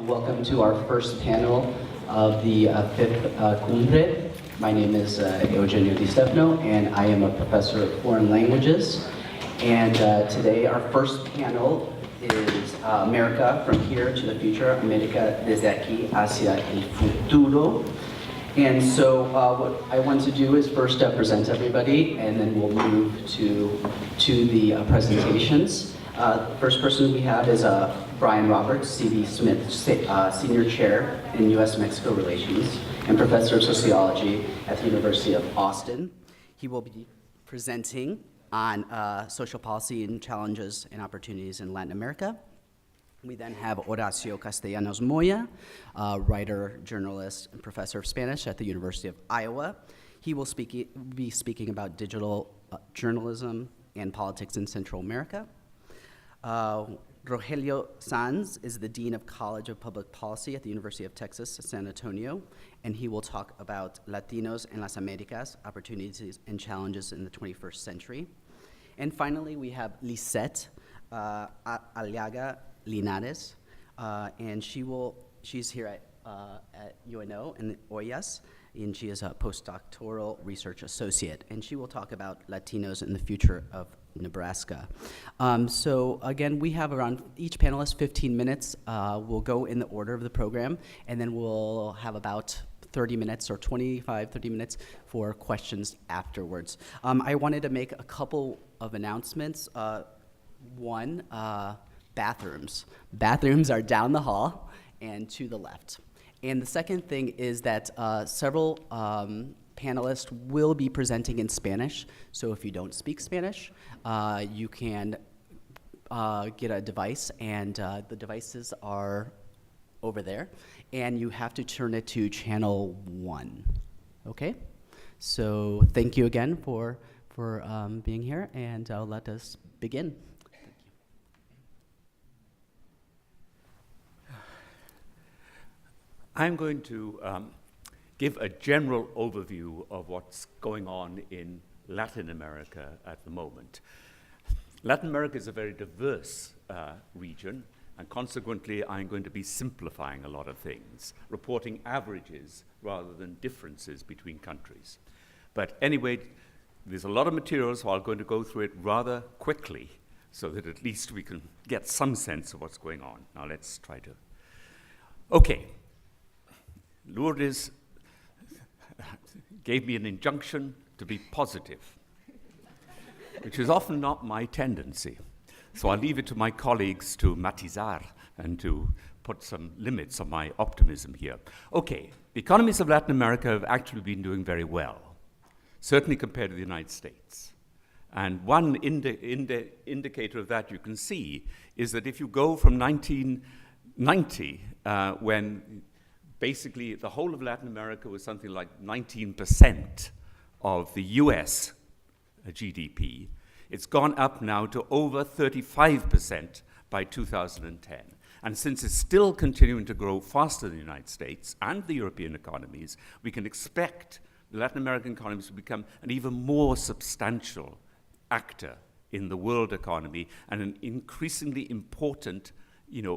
Welcome to our first panel of the fifth Cumbre. My name is Eugenio DiStefano, and I am a professor of foreign languages. And today our first panel is America, from here to the future, América, Desde, aquí, hacia, futuro. And so what I want to do is first present everybody, and then we'll move to the presentations. The first person we have is Bryan Roberts, C.B. Smith, Senior Chair in U.S.-Mexico Relations and Professor of Sociology at the University of Austin. He will be presenting on social policy and challenges and opportunities in Latin America. We then have Horacio Castellanos Moya, writer, journalist, and professor of Spanish at the University of Iowa. He will be speaking about digital journalism and politics in Central America. Rogelio Saenz is the Dean of College of Public Policy at the University of Texas at San Antonio, and he will talk about Latinos en las Américas, opportunities and challenges in the 21st century. And finally, we have Lissette Aliaga-Linares, and she's here at UNO and OLLAS, and she is a postdoctoral research associate, and she will talk about Latinos in the future of Nebraska. So again, we have around each panelist 15 minutes. We'll go in the order of the program, and then we'll have about 30 minutes or 25, 30 minutes for questions afterwards. I wanted to make a couple of announcements. One, bathrooms. Bathrooms are down the hall and to the left. And the second thing is that several panelists will be presenting in Spanish. So if you don't speak Spanish, you can get a device, and the devices are over there. And you have to turn it to channel 1, okay? So thank you again for being here, and let us begin. I'm going to give a general overview of what's going on in Latin America at the moment. Latin America is a very diverse region, and consequently I'm going to be simplifying a lot of things, reporting averages rather than differences between countries. But anyway, there's a lot of material, so I'm going to go through it rather quickly so that at least we can get some sense of what's going on. Now let's try to. Okay. Lourdes gave me an injunction to be positive, which is often not my tendency. So I'll leave it to my colleagues to matizar and to put some limits on my optimism here. Okay, the economies of Latin America have actually been doing very well, certainly compared to the United States. And one indicator of that you can see is that if you go from 1990, when basically the whole of Latin America was something like 19% of the US GDP. It's gone up now to over 35% by 2010. And since it's still continuing to grow faster than the United States and the European economies, we can expect the Latin American economies to become an even more substantial actor in the world economy and an increasingly important,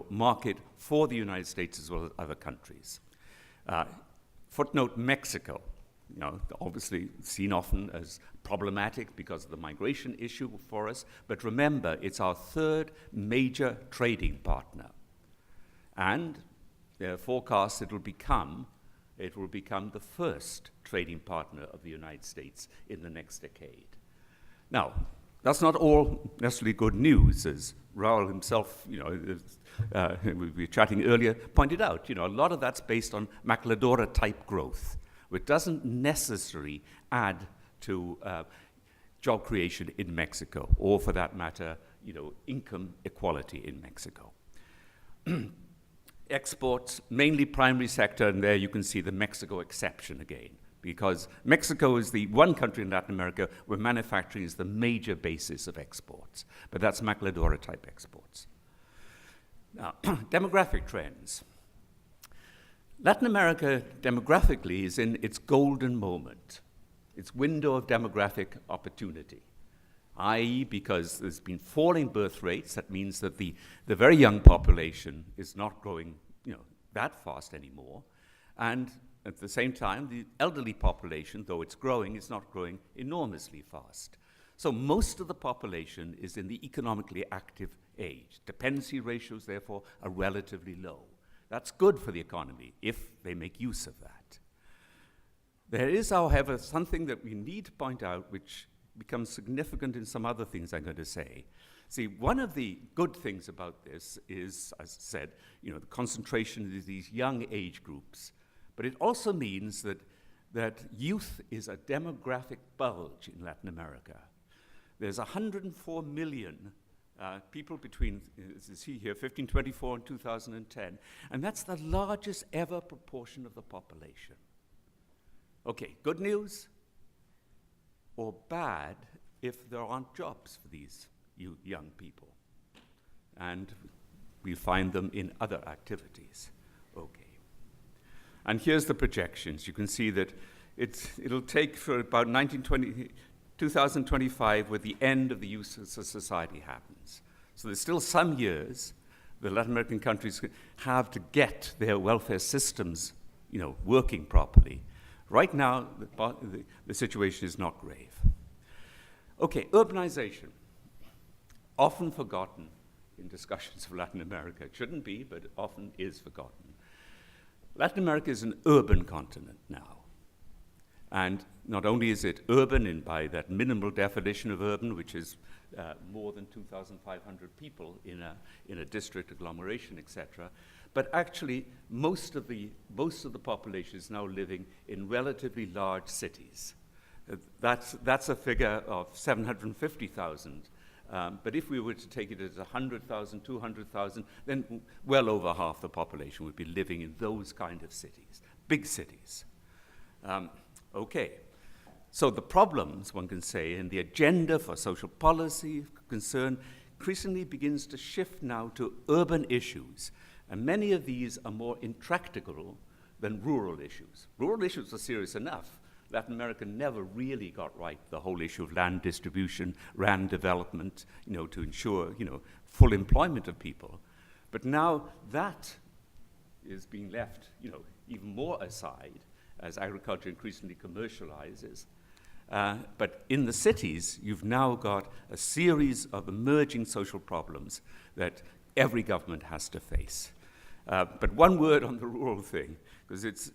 market for the United States as well as other countries. Footnote Mexico, obviously seen often as problematic because of the migration issue for us, but remember, it's our third major trading partner. And there are forecasts it will become the first trading partner of the United States in the next decade. Now, that's not all necessarily good news, as Raul himself, we were chatting earlier, pointed out. A lot of that's based on maquiladora-type growth, which doesn't necessarily add to job creation in Mexico, or for that matter, income equality in Mexico. Exports, mainly primary sector, and there you can see the Mexico exception again, because Mexico is the one country in Latin America where manufacturing is the major basis of exports, but that's maquiladora-type exports. Now, demographic trends. Latin America demographically is in its golden moment, its window of demographic opportunity, i.e. because there's been falling birth rates. That means that the very young population is not growing that fast anymore. And at the same time, the elderly population, though it's growing, is not growing enormously fast. So most of the population is in the economically active age. Dependency ratios, therefore, are relatively low. That's good for the economy if they make use of that. There is, however, something that we need to point out which becomes significant in some other things I'm going to say. See, one of the good things about this is, as I said, the concentration of these young age groups. But it also means that youth is a demographic bulge in Latin America. There's 104 million people between, as you see here, 1524 and 2010, and that's the largest ever proportion of the population. Okay, good news or bad if there aren't jobs for these young people. And we find them in other activities. Okay. And here's the projections. You can see that it'll take for about 2025 where the end of the use of society happens. So there's still some years the Latin American countries have to get their welfare systems, working properly. Right now, the situation is not grave. Okay, urbanization, often forgotten in discussions of Latin America. It shouldn't be, but it often is forgotten. Latin America is an urban continent now. And not only is it urban by that minimal definition of urban, which is more than 2,500 people in a district agglomeration, etc., but actually most of the population is now living in relatively large cities. That's a figure of 750,000. But if we were to take it as 100,000, 200,000, then well over half the population would be living in those kind of cities, big cities. Okay, so the problems, one can say, and the agenda for social policy concern increasingly begins to shift now to urban issues, and many of these are more intractable than rural issues. Rural issues are serious enough. Latin America never really got right the whole issue of land distribution, land development, to ensure, full employment of people. But now that is being left, even more aside as agriculture increasingly commercializes. But in the cities, you've now got a series of emerging social problems that every government has to face. But one word on the rural thing, because it's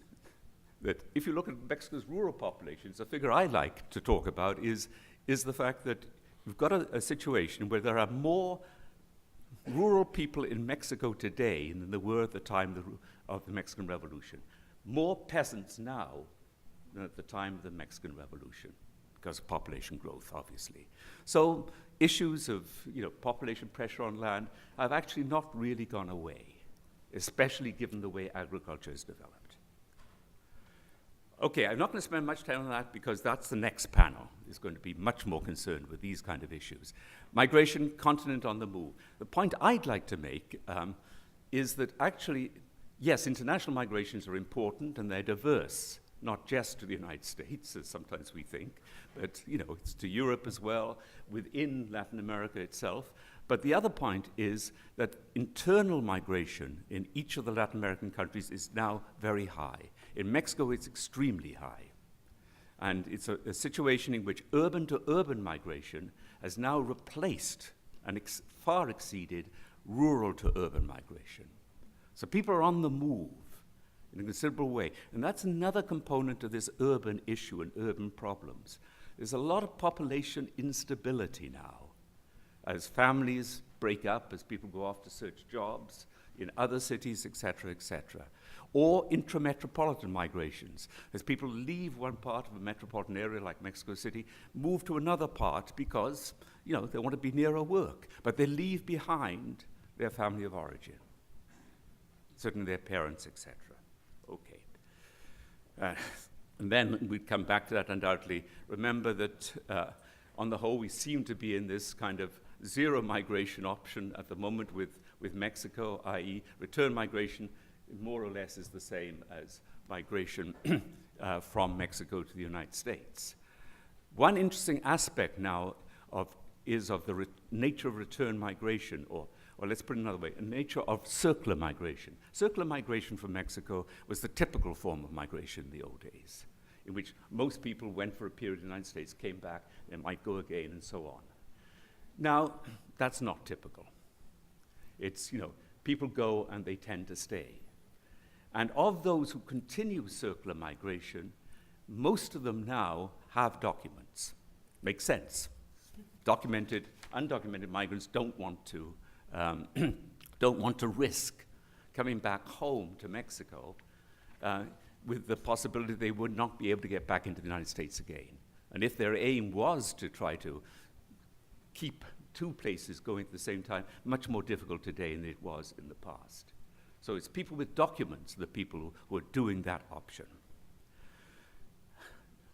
that if you look at Mexico's rural populations, a figure I like to talk about is the fact that we've got a situation where there are more rural people in Mexico today than there were at the time of the Mexican Revolution. More peasants now than at the time of the Mexican Revolution, because of population growth, obviously. So issues of population pressure on land have actually not really gone away, especially given the way agriculture is developed. Okay, I'm not going to spend much time on that because that's the next panel is going to be much more concerned with these kind of issues. Migration, continent on the move. The point I'd like to make is that actually, yes, international migrations are important and they're diverse, not just to the United States, as sometimes we think, but it's to Europe as well, within Latin America itself. But the other point is that internal migration in each of the Latin American countries is now very high. In Mexico, it's extremely high. And it's a situation in which urban-to-urban migration has now replaced and far exceeded rural-to-urban migration. So people are on the move in a considerable way. And that's another component of this urban issue and urban problems. There's a lot of population instability now. As families break up, as people go off to search jobs in other cities, et cetera, or intrametropolitan migrations, as people leave one part of a metropolitan area like Mexico City, move to another part because, they want to be nearer work, but they leave behind their family of origin, certainly their parents, et cetera. Okay. And then we'd come back to that undoubtedly. Remember that on the whole, we seem to be in this kind of zero migration option at the moment with Mexico, i.e. return migration more or less is the same as migration from Mexico to the United States. One interesting aspect now is of the nature of return migration, or or let's put it another way, a nature of circular migration. Circular migration from Mexico was the typical form of migration in the old days, in which most people went for a period in the United States, came back, they might go again, and so on. Now, that's not typical. It's, people go and they tend to stay. And of those who continue circular migration, most of them now have documents. Makes sense. Documented, undocumented migrants don't want to risk coming back home to Mexico with the possibility they would not be able to get back into the United States again. And if their aim was to try to keep two places going at the same time, much more difficult today than it was in the past. So it's people with documents, the people who are doing that option.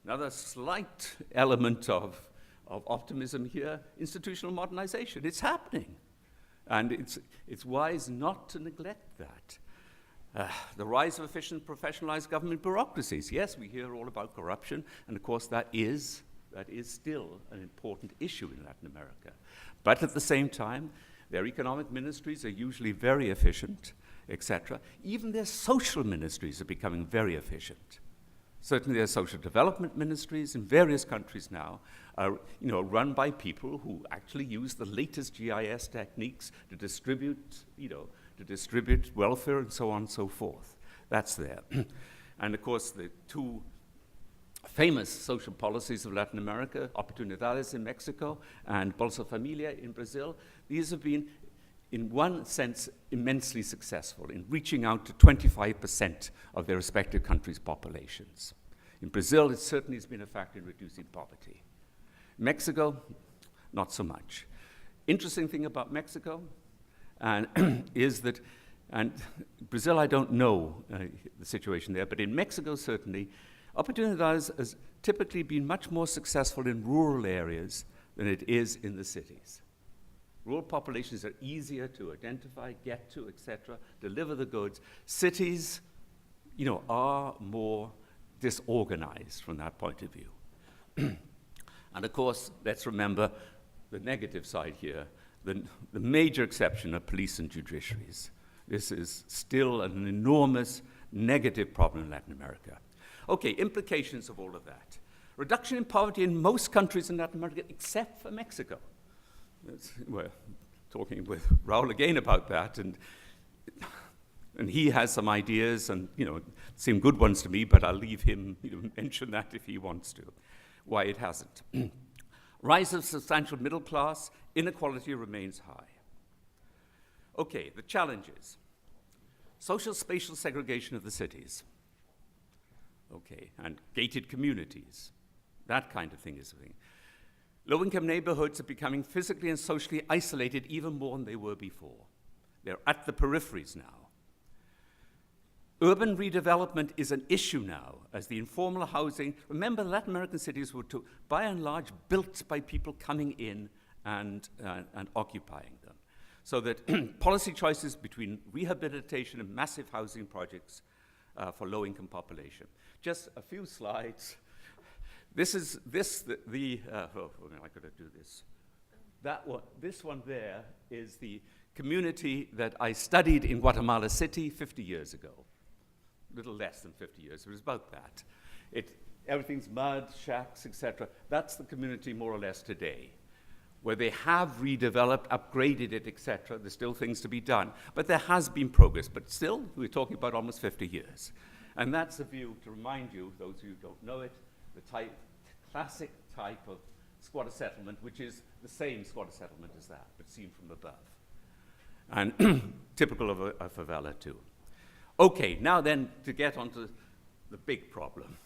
Another slight element of optimism here, institutional modernization. It's happening. And it's wise not to neglect that. The rise of efficient, professionalized government bureaucracies. Yes, we hear all about corruption, and of course that is still an important issue in Latin America. But at the same time, their economic ministries are usually very efficient, etc. Even their social ministries are becoming very efficient. Certainly their social development ministries in various countries now are run by people who actually use the latest GIS techniques to distribute welfare and so on and so forth. That's there. And of course the two famous social policies of Latin America, Oportunidades in Mexico and Bolsa Familia in Brazil, these have been, in one sense, immensely successful in reaching out to 25% of their respective countries' populations. In Brazil, it certainly has been a factor in reducing poverty. Mexico, not so much. Interesting thing about Mexico is that, and Brazil, I don't know the situation there, but in Mexico, certainly, Oportunidades has typically been much more successful in rural areas than it is in the cities. Rural populations are easier to identify, get to, etc., deliver the goods. Cities, are more disorganized from that point of view. And of course, let's remember the negative side here, the major exception are police and judiciaries. This is still an enormous negative problem in Latin America. Okay, implications of all of that. Reduction in poverty in most countries in Latin America, except for Mexico. We're talking with Raul again about that, and he has some ideas, and seem good ones to me, but I'll leave him mention that if he wants to, why it hasn't. Rise of substantial middle class, inequality remains high. Okay, the challenges. Social spatial segregation of the cities. Okay, and gated communities. That kind of thing is a thing. Low-income neighborhoods are becoming physically and socially isolated even more than they were before. They're at the peripheries now. Urban redevelopment is an issue now, as the informal housing, remember Latin American cities were by and large built by people coming in and occupying them. So that policy choices between rehabilitation and massive housing projects for low-income population. Just a few slides. I gotta do this. This one there is the community that I studied in Guatemala City 50 years ago. A little less than 50 years, it was about that. Everything's mud, shacks, etc. That's the community more or less today, where they have redeveloped, upgraded it, etc. There's still things to be done, but there has been progress. But still, we're talking about almost 50 years. And that's the view, to remind you, those of you who don't know it, the classic type of squatter settlement, which is the same squatter settlement as that, but seen from above. And typical of a favela, too. Okay, now then, to get onto the big problem.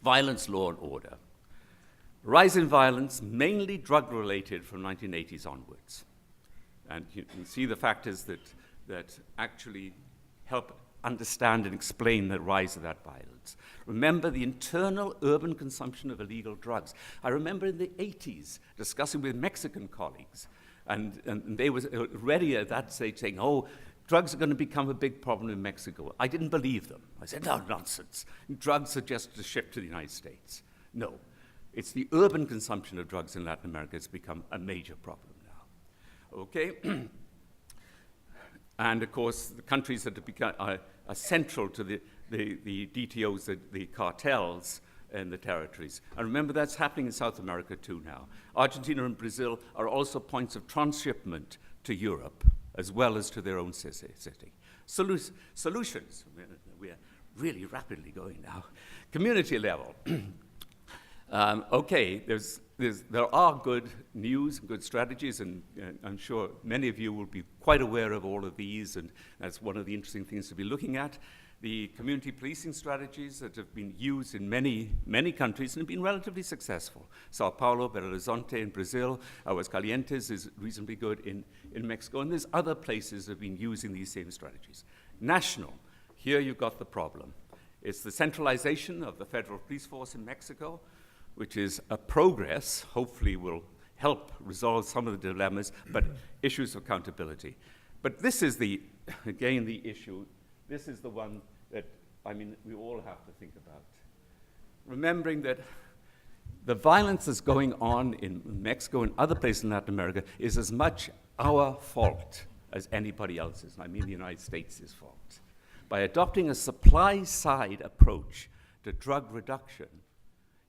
Violence, law, and order. Rise in violence, mainly drug-related from 1980s onwards. And you can see the factors that actually help understand and explain the rise of that violence. Remember the internal urban consumption of illegal drugs. I remember in the 80s discussing with Mexican colleagues, and they were ready at that stage saying, oh, drugs are going to become a big problem in Mexico. I didn't believe them. I said, no, nonsense. Drugs are just a ship to the United States. No, it's the urban consumption of drugs in Latin America that's become a major problem now. Okay? And of course, the countries that have become, are central to the DTOs, the cartels in the territories. And remember, that's happening in South America too now. Argentina and Brazil are also points of transshipment to Europe, as well as to their own city. Solutions, we are really rapidly going now. Community level. Okay, there are good news, good strategies, and I'm sure many of you will be quite aware of all of these, and that's one of the interesting things to be looking at. The community policing strategies that have been used in many, many countries and have been relatively successful. Sao Paulo, Belo Horizonte in Brazil, Aguascalientes is reasonably good in Mexico, and there's other places that have been using these same strategies. National, here you've got the problem. It's the centralization of the federal police force in Mexico, which is a progress, hopefully will help resolve some of the dilemmas, but issues of accountability. But this is again, the issue. This is the one that, we all have to think about. Remembering that the violence that's going on in Mexico and other places in Latin America is as much our fault as anybody else's. The United States' fault. By adopting a supply-side approach to drug reduction,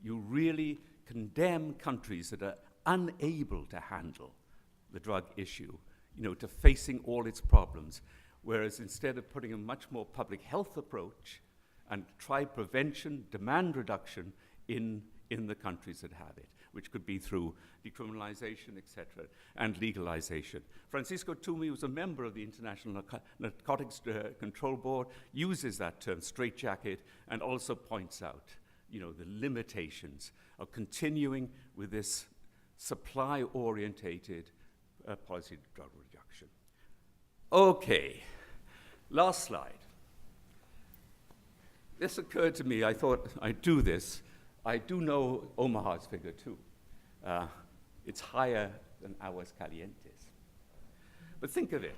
you really condemn countries that are unable to handle the drug issue, to facing all its problems. Whereas instead of putting a much more public health approach and try prevention, demand reduction in the countries that have it, which could be through decriminalization, etc., and legalization. Francisco Toomey was a member of the International Narcotics Control Board, uses that term, straitjacket, and also points out, the limitations of continuing with this supply-orientated policy of drug reduction. Okay, last slide. This occurred to me, I thought I'd do this. I do know Omaha's figure too. It's higher than Aguascalientes. But think of it.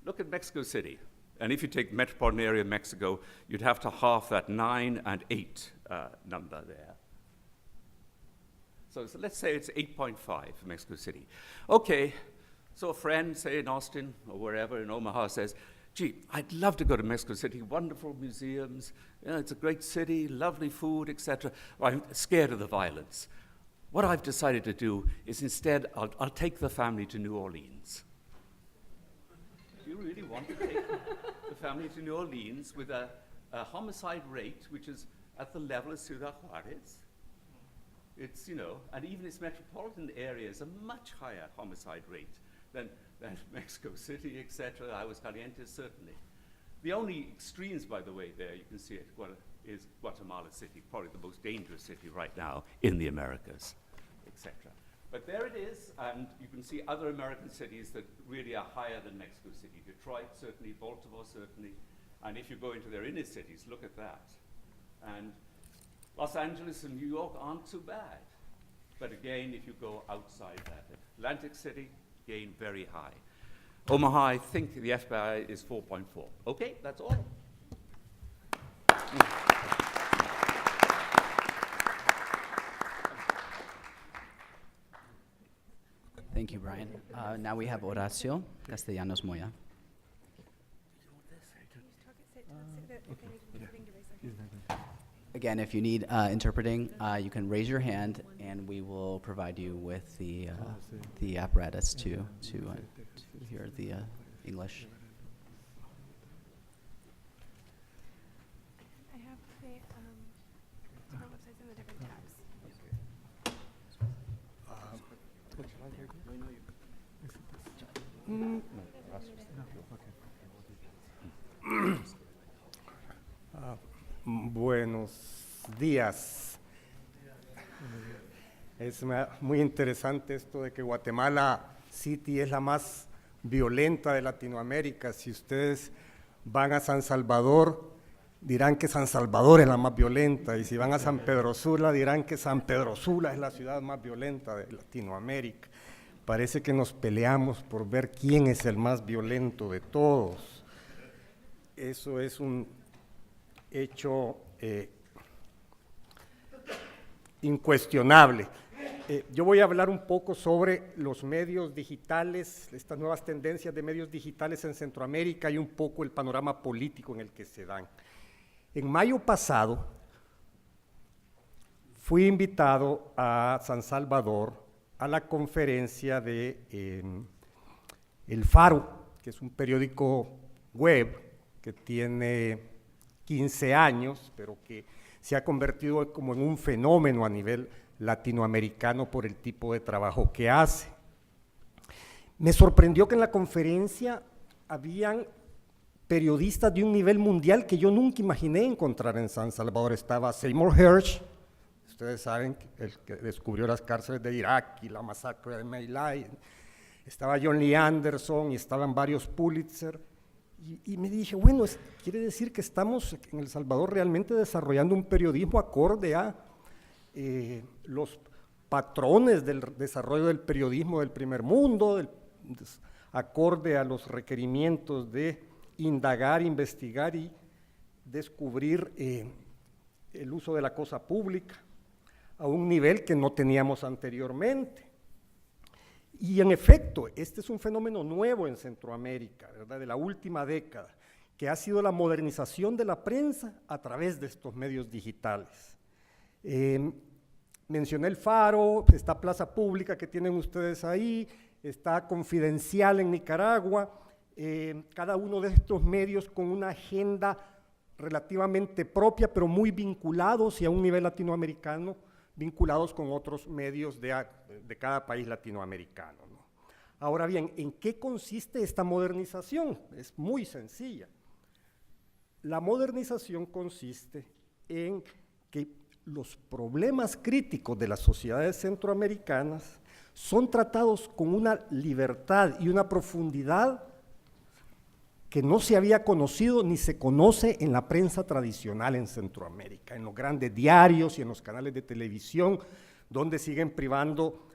Look at Mexico City. And if you take metropolitan area of Mexico, you'd have to half that 9 and 8 number there. So let's say it's 8.5 for Mexico City. Okay. So a friend, say in Austin or wherever in Omaha, says, gee, I'd love to go to Mexico City, wonderful museums, it's a great city, lovely food, etc. I'm scared of the violence. What I've decided to do is instead, I'll take the family to New Orleans. Do you really want to take the family to New Orleans with a homicide rate which is at the level of Ciudad Juarez? It's, and even its metropolitan area is a much higher homicide rate than Mexico City, etc., Aguascalientes, certainly. The only extremes, by the way, there, you can see it, is Guatemala City, probably the most dangerous city right now in the Americas, etc. But there it is, and you can see other American cities that really are higher than Mexico City. Detroit, certainly, Baltimore, certainly, and if you go into their inner cities, look at that. And Los Angeles and New York aren't too bad. But again, if you go outside that, Atlantic City, again, very high. Omaha, I think the FBI is 4.4. Okay, that's all. Thank you, Bryan. Now we have Horacio Castellanos Moya. Again, if you need interpreting, you can raise your hand, and we will provide you with the apparatus to hear the English. I have the websites in the different tabs. Buenos días. Es muy interesante esto de que Guatemala City es la más violenta de Latinoamérica. Si ustedes van a San Salvador, dirán que San Salvador es la más violenta, y si van a San Pedro Sula, dirán que San Pedro Sula es la ciudad más violenta de Latinoamérica. Parece que nos peleamos por ver quién es el más violento de todos. Eso es un hecho incuestionable. Yo voy a hablar un poco sobre los medios digitales, estas nuevas tendencias de medios digitales en Centroamérica y un poco el panorama político en el que se dan. En mayo pasado fui invitado a San Salvador a la conferencia de El Faro, que es un periódico web que tiene 15 años, pero que se ha convertido como en un fenómeno a nivel latinoamericano por el tipo de trabajo que hace. Me sorprendió que en la conferencia habían periodistas de un nivel mundial que yo nunca imaginé encontrar en San Salvador. Estaba Seymour Hersh, ustedes saben, el que descubrió las cárceles de Irak y la masacre de My Lai. Estaba John Lee Anderson y estaban varios Pulitzer. Y me dije, bueno, quiere decir que estamos en El Salvador realmente desarrollando un periodismo acorde a los patrones del desarrollo del periodismo del primer mundo, acorde a los requerimientos de indagar, investigar y descubrir el uso de la cosa pública a un nivel que no teníamos anteriormente. Y en efecto, este es un fenómeno nuevo en Centroamérica, ¿verdad?, de la última década, que ha sido la modernización de la prensa a través de estos medios digitales. Mencioné El Faro, está Plaza Pública que tienen ustedes ahí, está Confidencial en Nicaragua, cada uno de estos medios con una agenda relativamente propia, pero muy vinculados y a un nivel latinoamericano, vinculados con otros medios de cada país latinoamericano, ¿no? Ahora bien, ¿en qué consiste esta modernización? Es muy sencilla. La modernización consiste en que los problemas críticos de las sociedades centroamericanas son tratados con una libertad y una profundidad que no se había conocido ni se conoce en la prensa tradicional en Centroamérica, en los grandes diarios y en los canales de televisión, donde siguen privando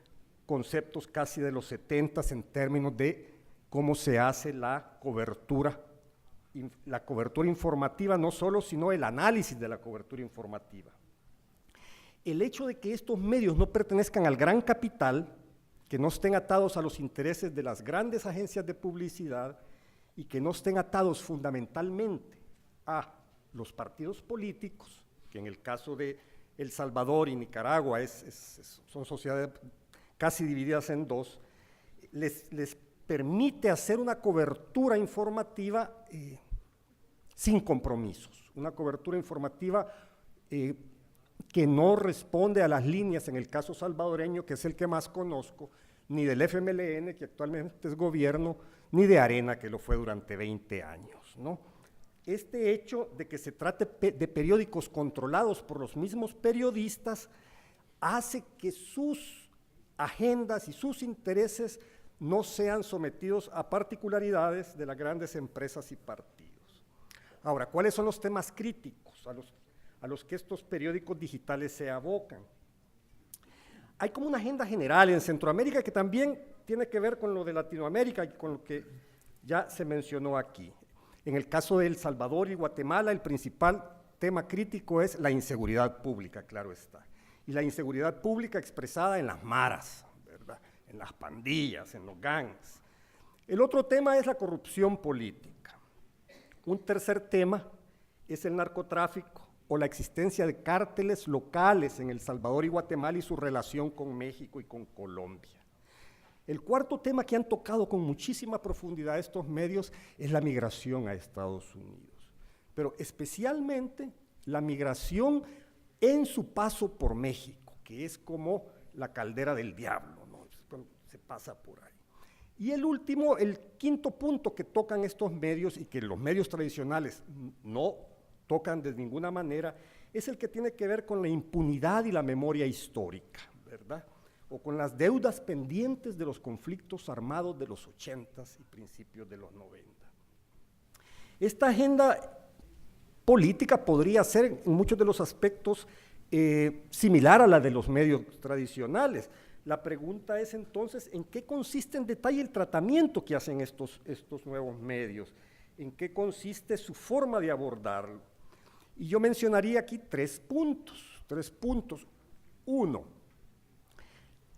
conceptos casi de los 70s en términos de cómo se hace la cobertura informativa, no solo, sino el análisis de la cobertura informativa. El hecho de que estos medios no pertenezcan al gran capital, que no estén atados a los intereses de las grandes agencias de publicidad y que no estén atados fundamentalmente a los partidos políticos, que en el caso de El Salvador y Nicaragua son sociedades casi divididas en dos, les permite hacer una cobertura informativa sin compromisos, una cobertura informativa que no responde a las líneas, en el caso salvadoreño, que es el que más conozco, ni del FMLN, que actualmente es gobierno, ni de Arena, que lo fue durante 20 años, ¿no? Este hecho de que se trate de periódicos controlados por los mismos periodistas hace que sus agendas y sus intereses no sean sometidos a particularidades de las grandes empresas y partidos. Ahora, ¿cuáles son los temas críticos a los que estos periódicos digitales se abocan? Hay como una agenda general en Centroamérica que también tiene que ver con lo de Latinoamérica y con lo que ya se mencionó aquí. En el caso de El Salvador y Guatemala, el principal tema crítico es la inseguridad pública, claro está. Y la inseguridad pública expresada en las maras, ¿verdad?, en las pandillas, en los gangs. El otro tema es la corrupción política. Un tercer tema es el narcotráfico o la existencia de cárteles locales en El Salvador y Guatemala y su relación con México y con Colombia. El cuarto tema que han tocado con muchísima profundidad estos medios es la migración a Estados Unidos, pero especialmente la migración en su paso por México, que es como la caldera del diablo, ¿no? Se pasa por ahí. Y el último, el quinto punto que tocan estos medios y que los medios tradicionales no tocan de ninguna manera, es el que tiene que ver con la impunidad y la memoria histórica, ¿verdad?, o con las deudas pendientes de los conflictos armados de los 80s y principios de los 90. Esta agenda política podría ser en muchos de los aspectos similar a la de los medios tradicionales. La pregunta es entonces, ¿en qué consiste en detalle el tratamiento que hacen estos nuevos medios? ¿En qué consiste su forma de abordarlo? Y yo mencionaría aquí tres puntos. Uno,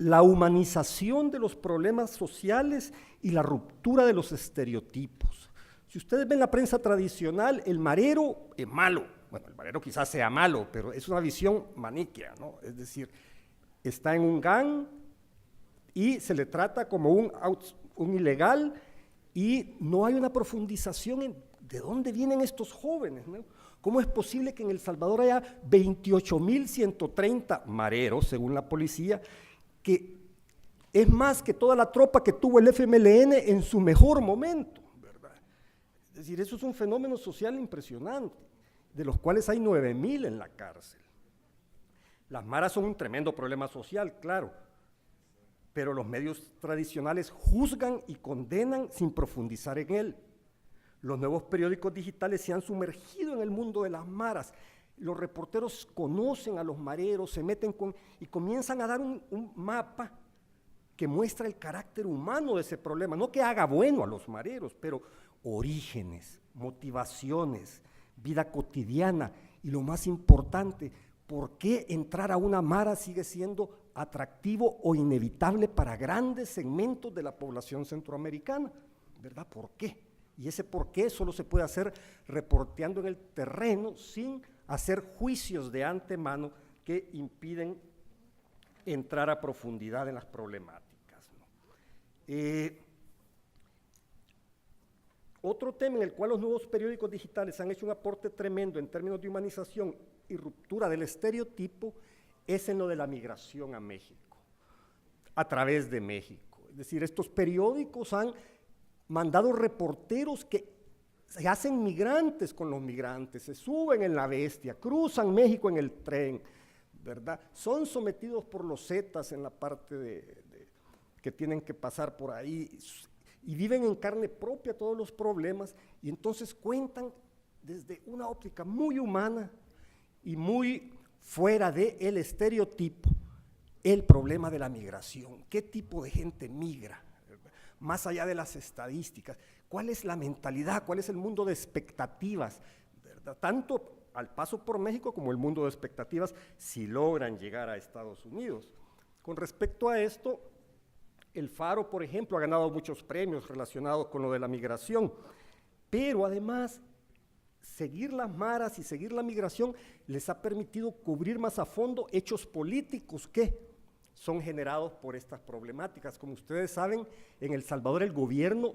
la humanización de los problemas sociales y la ruptura de los estereotipos. Si ustedes ven la prensa tradicional, el marero es malo. Bueno, el marero quizás sea malo, pero es una visión maniquea, ¿no? Es decir, está en un gang y se le trata como un ilegal y no hay una profundización en de dónde vienen estos jóvenes, ¿no? ¿Cómo es posible que en El Salvador haya 28.130 mareros, según la policía, que es más que toda la tropa que tuvo el FMLN en su mejor momento, ¿verdad? Es decir, eso es un fenómeno social impresionante, de los cuales hay 9.000 en la cárcel. Las maras son un tremendo problema social, claro, pero los medios tradicionales juzgan y condenan sin profundizar en él. Los nuevos periódicos digitales se han sumergido en el mundo de las maras. Los reporteros conocen a los mareros, se meten y comienzan a dar un mapa que muestra el carácter humano de ese problema. No que haga bueno a los mareros, pero orígenes, motivaciones, vida cotidiana y lo más importante, ¿por qué entrar a una mara sigue siendo atractivo o inevitable para grandes segmentos de la población centroamericana? ¿Verdad? ¿Por qué? Y ese por qué solo se puede hacer reporteando en el terreno sin hacer juicios de antemano que impiden entrar a profundidad en las problemáticas, ¿no? Otro tema en el cual los nuevos periódicos digitales han hecho un aporte tremendo en términos de humanización y ruptura del estereotipo es en lo de la migración a México, a través de México. Es decir, estos periódicos han mandado reporteros que se hacen migrantes con los migrantes, se suben en la bestia, cruzan México en el tren, ¿verdad? Son sometidos por los zetas en la parte que tienen que pasar por ahí y viven en carne propia todos los problemas y entonces cuentan desde una óptica muy humana y muy fuera del estereotipo el problema de la migración, qué tipo de gente migra, más allá de las estadísticas, cuál es la mentalidad, cuál es el mundo de expectativas, ¿verdad? Tanto al paso por México como el mundo de expectativas si logran llegar a Estados Unidos. Con respecto a esto, el Faro, por ejemplo, ha ganado muchos premios relacionados con lo de la migración, pero además seguir las maras y seguir la migración les ha permitido cubrir más a fondo hechos políticos que son generados por estas problemáticas. Como ustedes saben, en El Salvador el gobierno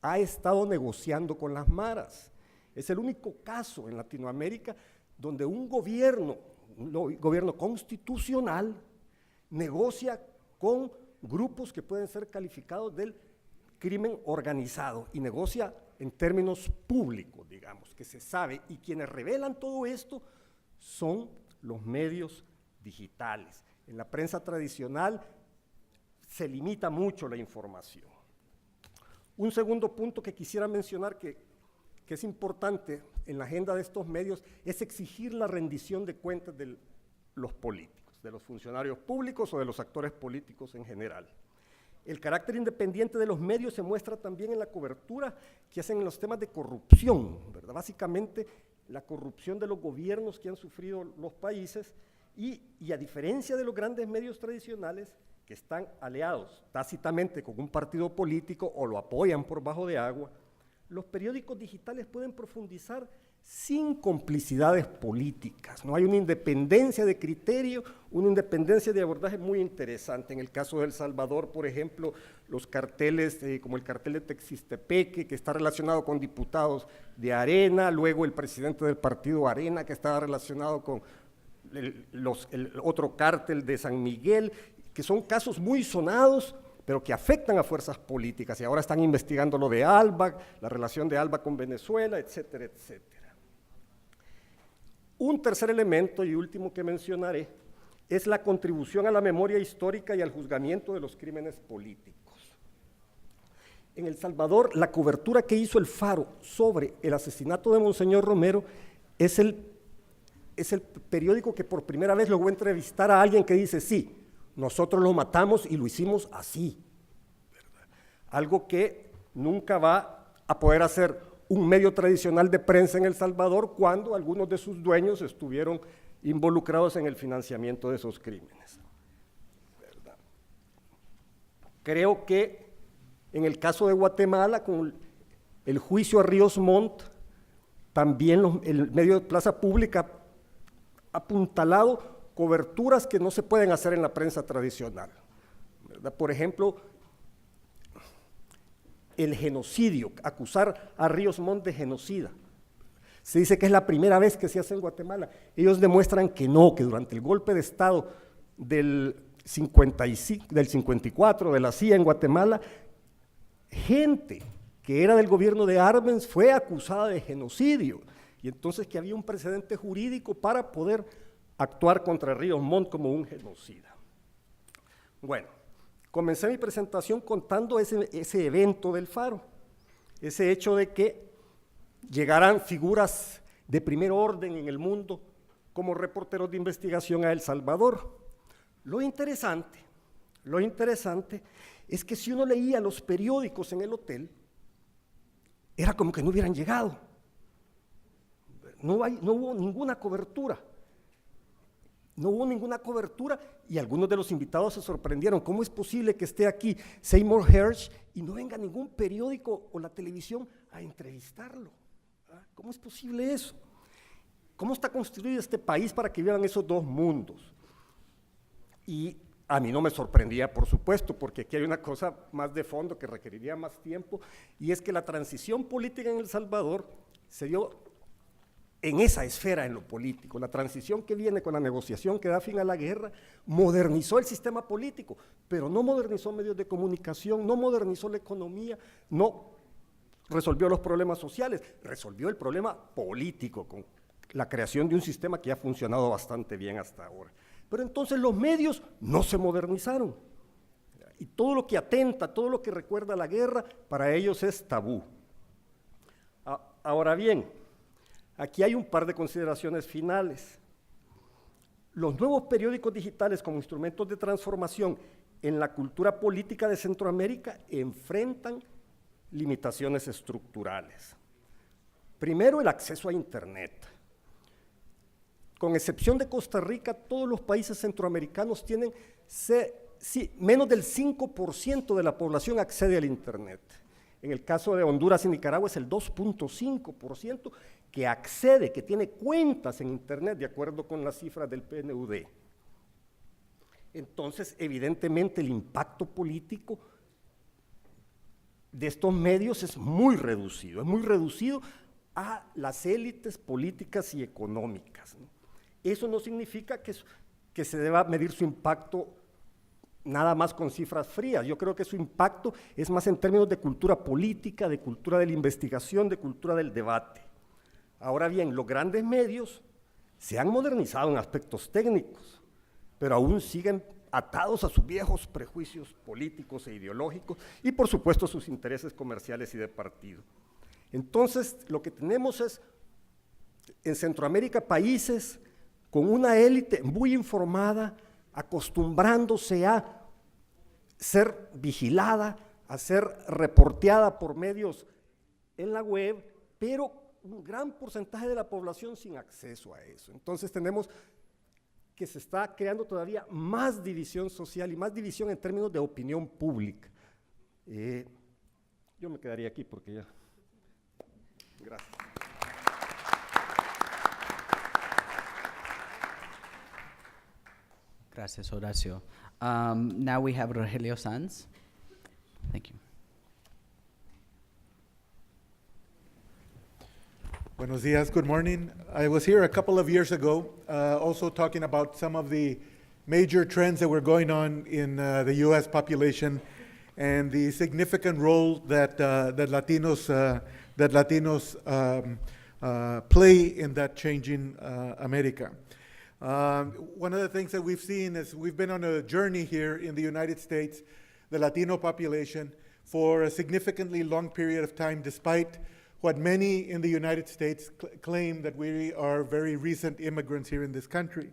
ha estado negociando con las maras. Es el único caso en Latinoamérica donde un gobierno constitucional negocia con grupos que pueden ser calificados del crimen organizado y negocia en términos públicos, digamos, que se sabe, y quienes revelan todo esto son los medios digitales. En la prensa tradicional se limita mucho la información. Un segundo punto que quisiera mencionar que es importante en la agenda de estos medios es exigir la rendición de cuentas de los políticos, de los funcionarios públicos o de los actores políticos en general. El carácter independiente de los medios se muestra también en la cobertura que hacen en los temas de corrupción, ¿verdad? Básicamente la corrupción de los gobiernos que han sufrido los países y a diferencia de los grandes medios tradicionales que están aliados tácitamente con un partido político o lo apoyan por bajo de agua, los periódicos digitales pueden profundizar sin complicidades políticas, no hay una independencia de criterio, una independencia de abordaje muy interesante. En el caso de El Salvador, por ejemplo, los carteles como el cartel de Texistepeque, que está relacionado con diputados de Arena, luego el presidente del partido Arena, que estaba relacionado con el otro cártel de San Miguel, que son casos muy sonados, pero que afectan a fuerzas políticas, y ahora están investigando lo de ALBA, la relación de ALBA con Venezuela, etcétera, etcétera. Un tercer elemento y último que mencionaré es la contribución a la memoria histórica y al juzgamiento de los crímenes políticos. En El Salvador, la cobertura que hizo el Faro sobre el asesinato de Monseñor Romero es el periódico que por primera vez logró entrevistar a alguien que dice, sí, nosotros lo matamos y lo hicimos así, ¿verdad? Algo que nunca va a poder hacer un medio tradicional de prensa en El Salvador cuando algunos de sus dueños estuvieron involucrados en el financiamiento de esos crímenes, ¿verdad? Creo que en el caso de Guatemala, con el juicio a Ríos Montt, también el medio de plaza pública ha apuntalado coberturas que no se pueden hacer en la prensa tradicional, ¿verdad? Por ejemplo, el genocidio, acusar a Ríos Montt de genocida. Se dice que es la primera vez que se hace en Guatemala. Ellos demuestran que no, que durante el golpe de Estado del 54 de la CIA en Guatemala, gente que era del gobierno de Arbenz fue acusada de genocidio, y entonces que había un precedente jurídico para poder actuar contra Ríos Montt como un genocida. Bueno, comencé mi presentación contando ese evento del Faro, ese hecho de que llegaran figuras de primer orden en el mundo como reporteros de investigación a El Salvador. Lo interesante es que si uno leía los periódicos en el hotel, era como que no hubieran llegado. No hubo ninguna cobertura. No hubo ninguna cobertura y algunos de los invitados se sorprendieron. ¿Cómo es posible que esté aquí Seymour Hersh y no venga ningún periódico o la televisión a entrevistarlo? ¿Cómo es posible eso? ¿Cómo está construido este país para que vivan esos dos mundos? Y a mí no me sorprendía, por supuesto, porque aquí hay una cosa más de fondo que requeriría más tiempo, y es que la transición política en El Salvador se dio en esa esfera, en lo político. La transición que viene con la negociación que da fin a la guerra modernizó el sistema político, pero no modernizó medios de comunicación, no modernizó la economía, no resolvió los problemas sociales, resolvió el problema político con la creación de un sistema que ha funcionado bastante bien hasta ahora. Pero entonces los medios no se modernizaron, y todo lo que atenta, todo lo que recuerda la guerra, para ellos es tabú. Ahora bien, aquí hay un par de consideraciones finales. Los nuevos periódicos digitales como instrumentos de transformación en la cultura política de Centroamérica enfrentan limitaciones estructurales. Primero, el acceso a Internet. Con excepción de Costa Rica, todos los países centroamericanos tienen, menos del 5% de la población accede al Internet. En el caso de Honduras y Nicaragua es el 2.5% que accede, que tiene cuentas en Internet, de acuerdo con las cifras del PNUD. Entonces, evidentemente, el impacto político de estos medios es muy reducido a las élites políticas y económicas, ¿no? Eso no significa que se deba medir su impacto nada más con cifras frías. Yo creo que su impacto es más en términos de cultura política, de cultura de la investigación, de cultura del debate. Ahora bien, los grandes medios se han modernizado en aspectos técnicos, pero aún siguen atados a sus viejos prejuicios políticos e ideológicos y, por supuesto, sus intereses comerciales y de partido. Entonces, lo que tenemos es, en Centroamérica, países con una élite muy informada, acostumbrándose a ser vigilada, a ser reporteada por medios en la web, pero un gran porcentaje de la población sin acceso a eso. Entonces tenemos que se está creando todavía más división social y más división en términos de opinión pública. Yo me quedaría aquí porque ya. Gracias. Gracias, Horacio. Now we have Rogelio Saenz. Thank you. Buenos dias, good morning. I was here a couple of years ago, also talking about some of the major trends that were going on in the U.S. population and the significant role that Latinos play in that changing America. One of the things that we've seen is we've been on a journey here in the United States, the Latino population, for a significantly long period of time, despite what many in the United States claim that we are very recent immigrants here in this country.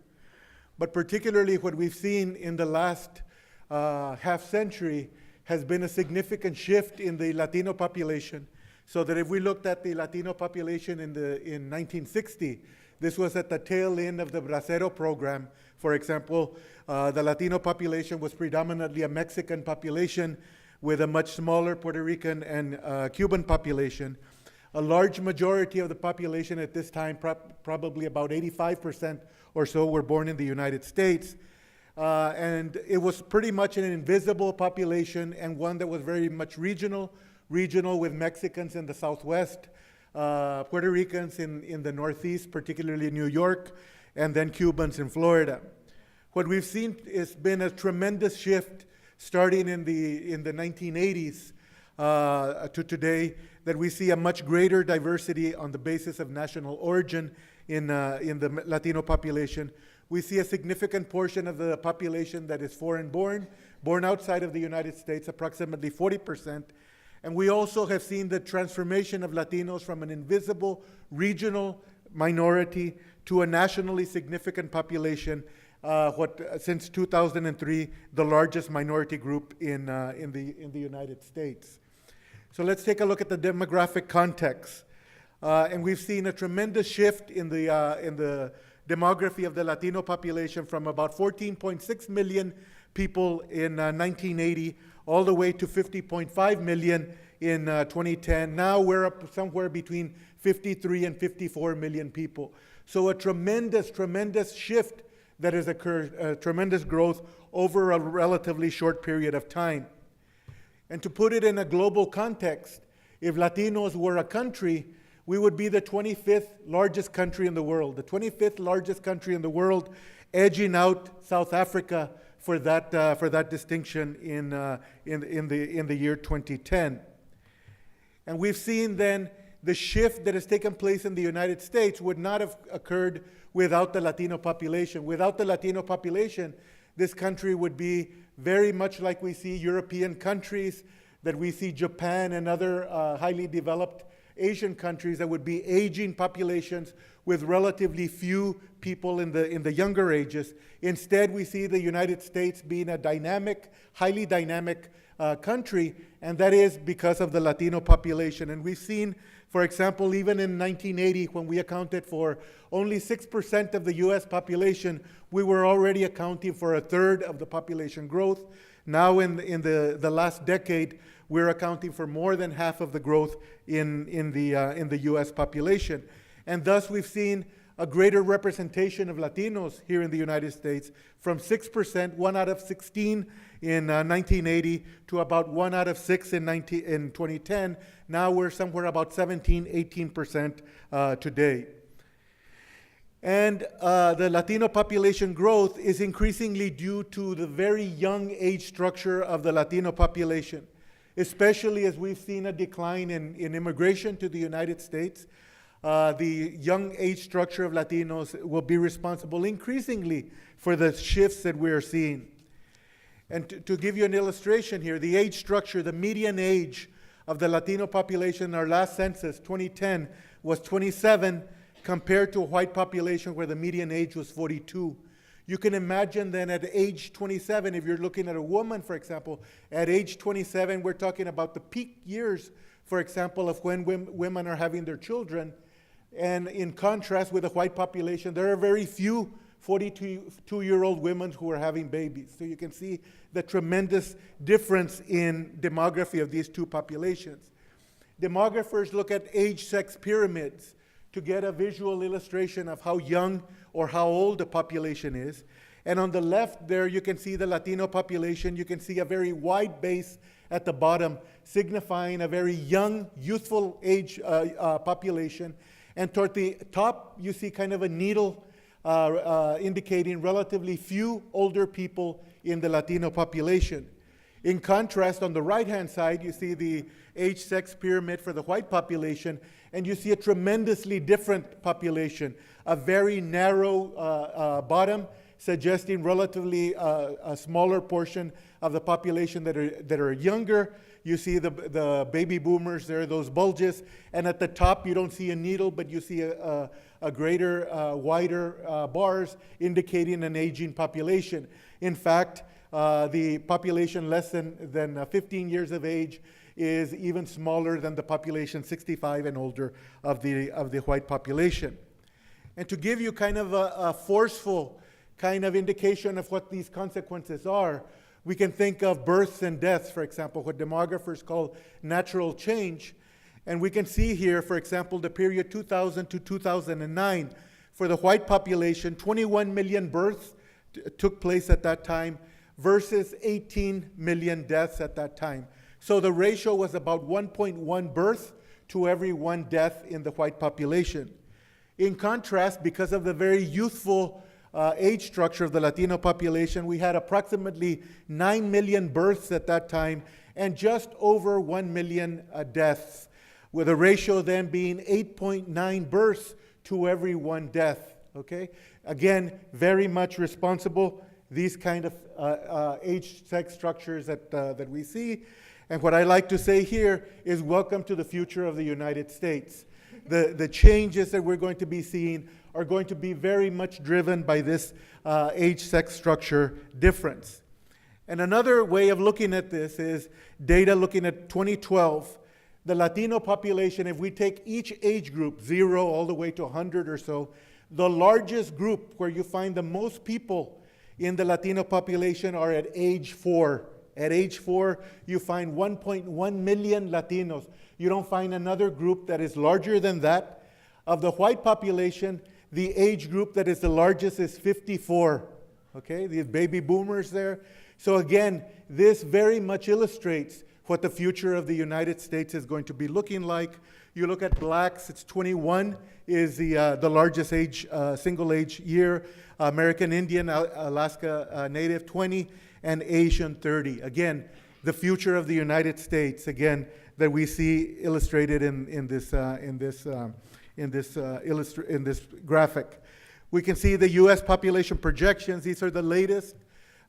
But particularly what we've seen in the last half century has been a significant shift in the Latino population, so that if we looked at the Latino population in 1960, This was at the tail end of the Bracero program. For example, the Latino population was predominantly a Mexican population with a much smaller Puerto Rican and Cuban population. A large majority of the population at this time, probably about 85% or so, were born in the United States. And it was pretty much an invisible population and one that was very much regional with Mexicans in the Southwest, Puerto Ricans in the Northeast, particularly New York, and then Cubans in Florida. What we've seen has been a tremendous shift starting in the 1980s to today, that we see a much greater diversity on the basis of national origin in the Latino population. We see a significant portion of the population that is foreign born outside of the United States, approximately 40%. And we also have seen the transformation of Latinos from an invisible regional minority to a nationally significant population, since 2003, the largest minority group in the United States. So let's take a look at the demographic context. And we've seen a tremendous shift in the demography of the Latino population from about 14.6 million people in 1980 all the way to 50.5 million in 2010. Now we're up somewhere between 53 and 54 million people. So a tremendous, tremendous shift that has occurred, tremendous growth over a relatively short period of time. And to put it in a global context, if Latinos were a country, we would be the 25th largest country in the world, the 25th largest country in the world, edging out South Africa for that distinction in the year 2010. And we've seen then the shift that has taken place in the United States would not have occurred without the Latino population. Without the Latino population, this country would be very much like we see European countries, that we see Japan and other highly developed Asian countries, that would be aging populations with relatively few people in the younger ages. Instead, we see the United States being a dynamic, highly dynamic country, and that is because of the Latino population. And we've seen, for example, even in 1980, when we accounted for only 6% of the US population, we were already accounting for a third of the population growth. Now in the last decade, we're accounting for more than half of the growth in the US population. And thus we've seen a greater representation of Latinos here in the United States, from 6%, 1 out of 16 in 1980, to about 1 out of 6 in 2010. Now we're somewhere about 17, 18% today. And the Latino population growth is increasingly due to the very young age structure of the Latino population, especially as we've seen a decline in immigration to the United States. The young age structure of Latinos will be responsible increasingly for the shifts that we're seeing. And to give you an illustration here, the age structure, the median age of the Latino population in our last census, 2010, was 27, compared to a white population where the median age was 42. You can imagine then at age 27, if you're looking at a woman, for example, at age 27, we're talking about the peak years, for example, of when women are having their children. And in contrast with the white population, there are very few 42-year-old women who are having babies. So you can see the tremendous difference in demography of these two populations. Demographers look at age-sex pyramids to get a visual illustration of how young or how old the population is. And on the left there, you can see the Latino population. You can see a very wide base at the bottom, signifying a very young, youthful age population. And toward the top, you see kind of a needle indicating relatively few older people in the Latino population. In contrast, on the right-hand side, you see the age-sex pyramid for the white population, and you see a tremendously different population, a very narrow bottom, suggesting relatively a smaller portion of the population that are younger. You see the baby boomers there, those bulges, and at the top you don't see a needle, but you see a greater, wider bars indicating an aging population. In fact, the population less than 15 years of age is even smaller than the population 65 and older of the white population. And to give you kind of a forceful kind of indication of what these consequences are, we can think of births and deaths, for example, what demographers call natural change. And we can see here, for example, the period 2000 to 2009. For the white population, 21 million births took place at that time versus 18 million deaths at that time. So the ratio was about 1.1 birth to every 1 death in the white population. In contrast, because of the very youthful age structure of the Latino population, we had approximately 9 million births at that time and just over 1 million deaths, with a ratio then being 8.9 births to every 1 death, okay? Again, very much responsible, these kind of age-sex structures that we see. And what I like to say here is welcome to the future of the United States. The changes that we're going to be seeing are going to be very much driven by this age-sex structure difference. And another way of looking at this is data looking at 2012. The Latino population, if we take each age group, 0 all the way to 100 or so, the largest group where you find the most people in the Latino population are at age 4. At age 4, you find 1.1 million Latinos. You don't find another group that is larger than that. Of the white population, the age group that is the largest is 54. Okay, these baby boomers there. So again, this very much illustrates what the future of the United States is going to be looking like. You look at blacks, it's 21 is the largest age, single age year. American Indian, Alaska Native, 20, and Asian, 30. Again, the future of the United States, again, that we see illustrated in this graphic. We can see the U.S. population projections. These are the latest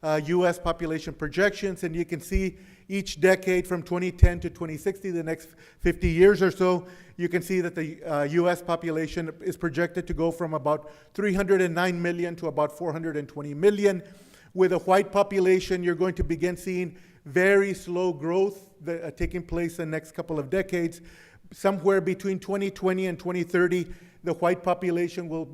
U.S. population projections, and you can see each decade from 2010 to 2060, the next 50 years or so, you can see that the U.S. population is projected to go from about 309 million to about 420 million. With a white population, you're going to begin seeing very slow growth taking place in the next couple of decades. Somewhere between 2020 and 2030, the white population will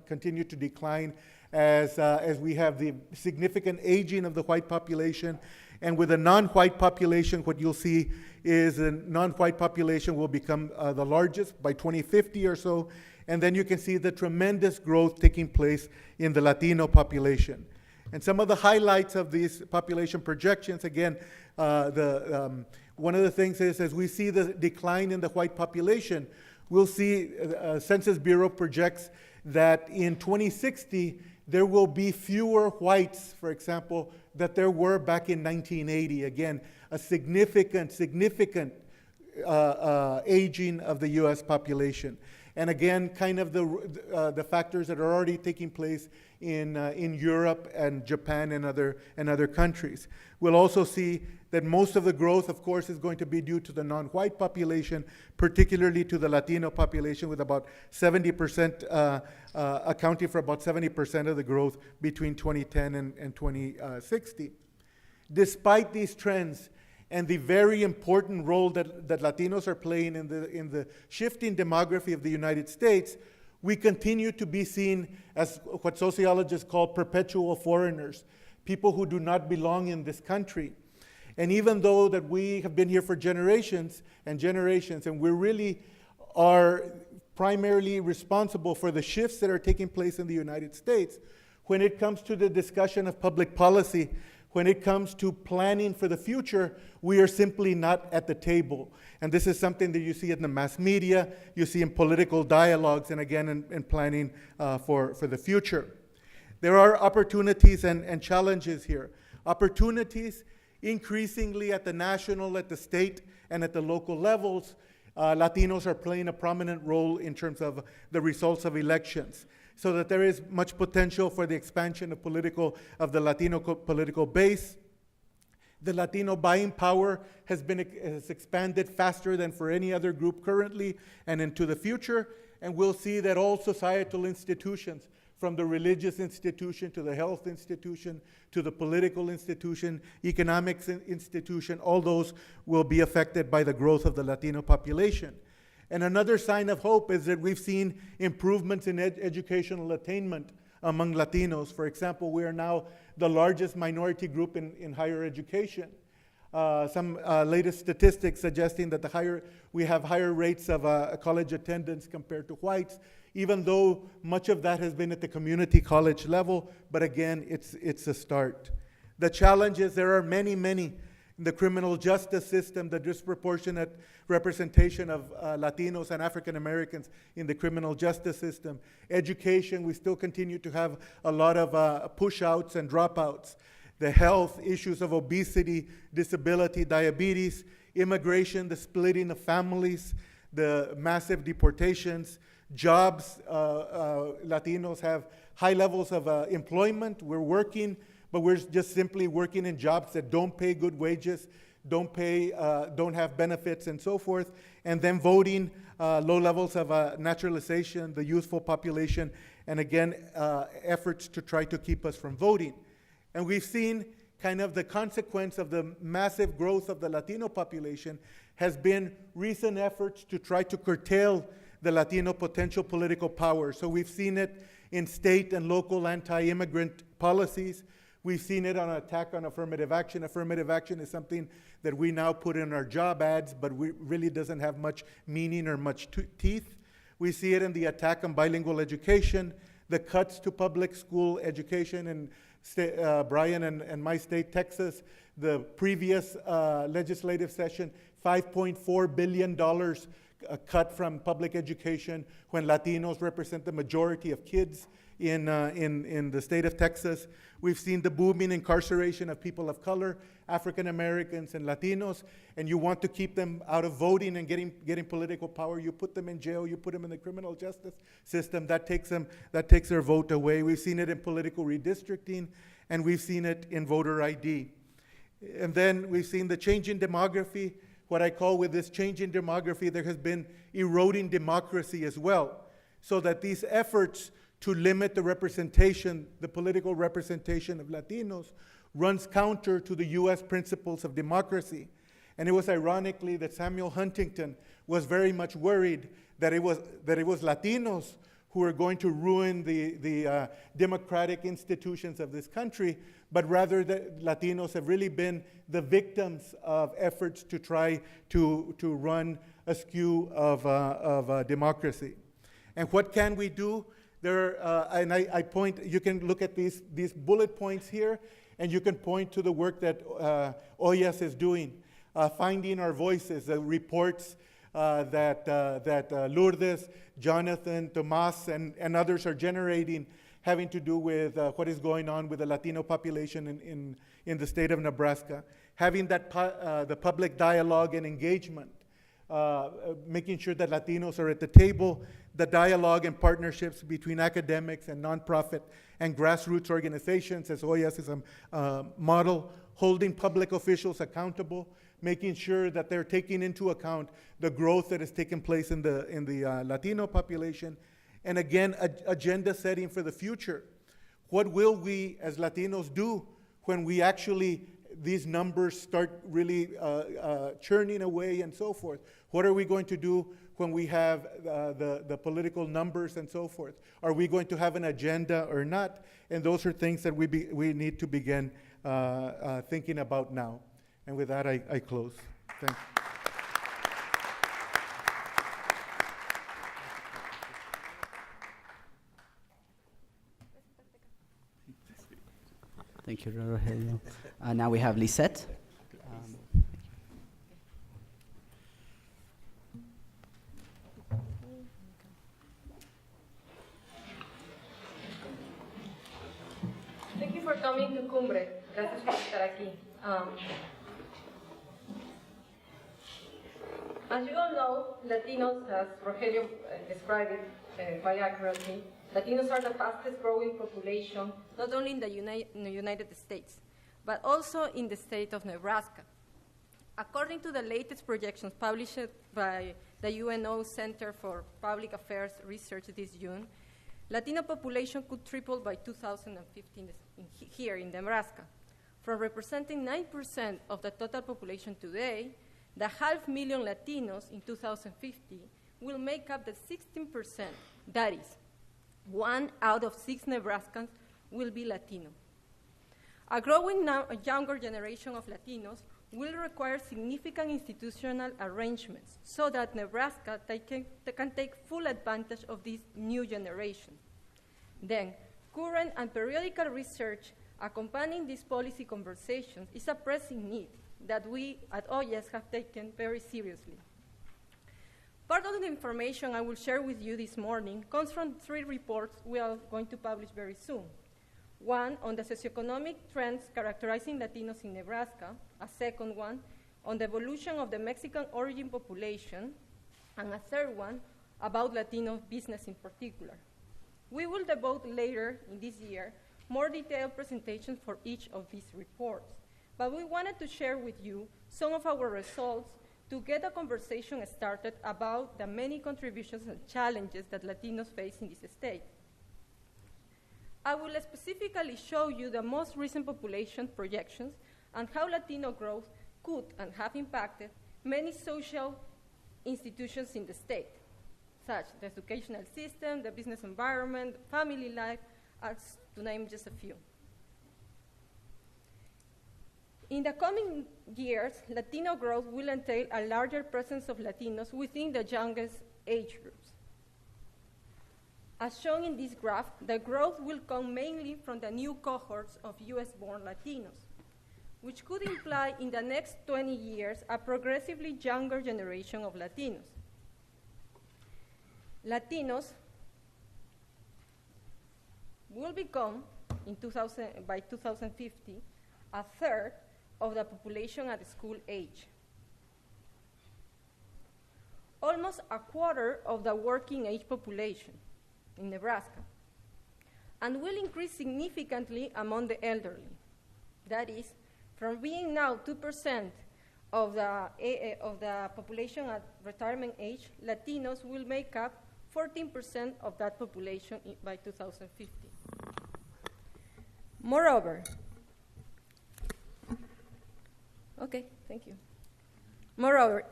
continue to decline as we have the significant aging of the white population. And with a non-white population, what you'll see is the non-white population will become the largest by 2050 or so. And then you can see the tremendous growth taking place in the Latino population. And some of the highlights of these population projections, again, one of the things is as we see the decline in the white population, we'll see Census Bureau projects that in 2060, there will be fewer whites, for example, that there were back in 1980. Again, a significant aging of the U.S. population. And again, kind of the factors that are already taking place in Europe and Japan and other countries. We'll also see that most of the growth, of course, is going to be due to the non-white population, particularly to the Latino population, with about 70% accounting for about 70% of the growth between 2010 and 2060. Despite these trends, and the very important role that Latinos are playing in the shifting demography of the United States, we continue to be seen as what sociologists call perpetual foreigners, people who do not belong in this country. And even though that we have been here for generations and generations, and we really are primarily responsible for the shifts that are taking place in the United States, when it comes to the discussion of public policy, when it comes to planning for the future, we are simply not at the table. And this is something that you see in the mass media, you see in political dialogues, and again in planning for the future. There are opportunities and challenges here. Opportunities increasingly at the national, at the state, and at the local levels. Latinos are playing a prominent role in terms of the results of elections, so that there is much potential for the expansion of the Latino political base. The Latino buying power has expanded faster than for any other group currently and into the future, and we'll see that all societal institutions, from the religious institution to the health institution to the political institution, economics institution, all those will be affected by the growth of the Latino population. And another sign of hope is that we've seen improvements in educational attainment among Latinos. For example, we are now the largest minority group in higher education. Some latest statistics suggesting that we have higher rates of college attendance compared to whites, even though much of that has been at the community college level, but again, it's a start. The challenge is there are many in the criminal justice system, the disproportionate representation of Latinos and African Americans in the criminal justice system. Education, we still continue to have a lot of push-outs and dropouts. The health issues of obesity, disability, diabetes, immigration, the splitting of families, the massive deportations, jobs. Latinos have high levels of employment. We're working, but we're just simply working in jobs that don't pay good wages, don't have benefits, and so forth. And then voting, low levels of naturalization, the youthful population, and again, efforts to try to keep us from voting. And we've seen kind of the consequence of the massive growth of the Latino population has been recent efforts to try to curtail the Latino potential political power. So we've seen it in state and local anti-immigrant policies. We've seen it on an attack on affirmative action. Affirmative action is something that we now put in our job ads, but really doesn't have much meaning or much teeth. We see it in the attack on bilingual education, the cuts to public school education in Bryan and my state, Texas. The previous legislative session, $5.4 billion cut from public education when Latinos represent the majority of kids in the state of Texas. We've seen the booming incarceration of people of color, African Americans and Latinos, and you want to keep them out of voting and getting political power. You put them in jail, you put them in the criminal justice system. That takes their vote away. We've seen it in political redistricting, and we've seen it in voter ID. And then we've seen the change in demography. What I call with this change in demography, there has been eroding democracy as well, so that these efforts to limit the representation, the political representation of Latinos, runs counter to the US principles of democracy. And it was ironically that Samuel Huntington was very much worried that it was Latinos who were going to ruin the democratic institutions of this country, but rather that Latinos have really been the victims of efforts to try to run askew of democracy. And what can we do? And I point, you can look at these bullet points here, and you can point to the work that OLLAS is doing, finding our voices, the reports that Lourdes, Jonathan, Tomas, and others are generating, having to do with what is going on with the Latino population in the state of Nebraska, having that the public dialogue and engagement, making sure that Latinos are at the table, the dialogue and partnerships between academics and nonprofit and grassroots organizations, as OLLAS is a model, holding public officials accountable, making sure that they're taking into account the growth that has taken place in the Latino population, and again, agenda setting for the future. What will we as Latinos do when we actually, these numbers start really churning away and so forth? What are we going to do when we have the political numbers and so forth? Are we going to have an agenda or not? And those are things that we need to begin thinking about now. And with that, I close. Thank you. Thank you, Rogelio. Now we have Lissette. Thank you for coming to Cumbre. Gracias por estar aquí. As you all know, Latinos, as Rogelio described it quite accurately, Latinos are the fastest growing population, not only in the United States, but also in the state of Nebraska. According to the latest projections published by the UNO Center for Public Affairs Research this June, Latino population could triple by 2015 here in Nebraska. From representing 9% of the total population today, the 500,000 Latinos in 2050 will make up the 16%. That is, 1 out of 6 Nebraskans will be Latino. A growing younger generation of Latinos will require significant institutional arrangements so that Nebraska can take full advantage of this new generation. Then, current and periodical research accompanying these policy conversations is a pressing need that we at OLLAS have taken very seriously. Part of the information I will share with you this morning comes from 3 reports we are going to publish very soon. One on the socioeconomic trends characterizing Latinos in Nebraska, a second one on the evolution of the Mexican origin population, and a third one about Latino business in particular. We will devote later in this year more detailed presentations for each of these reports, but we wanted to share with you some of our results to get a conversation started about the many contributions and challenges that Latinos face in this state. I will specifically show you the most recent population projections and how Latino growth could and have impacted many social institutions in the state, such as the educational system, the business environment, family life, as to name just a few. In the coming years, Latino growth will entail a larger presence of Latinos within the youngest age groups. As shown in this graph, the growth will come mainly from the new cohorts of US-born Latinos, which could imply in the next 20 years a progressively younger generation of Latinos. Latinos will become, by 2050, a third of the population at school age, almost a quarter of the working age population in Nebraska, and will increase significantly among the elderly. That is, from being now 2% of the population at retirement age, Latinos will make up 14% of that population by 2050. Moreover,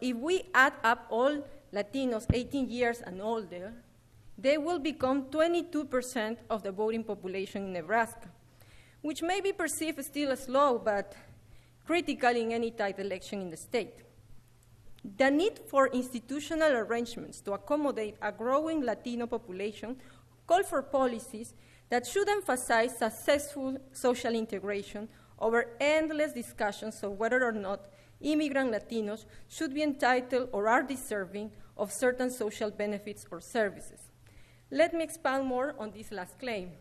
if we add up all Latinos 18 years and older, they will become 22% of the voting population in Nebraska, which may be perceived still as low, but critical in any tight election in the state. The need for institutional arrangements to accommodate a growing Latino population call for policies that should emphasize successful social integration over endless discussions of whether or not immigrant Latinos should be entitled or are deserving of certain social benefits or services. Let me expand more on this last claim.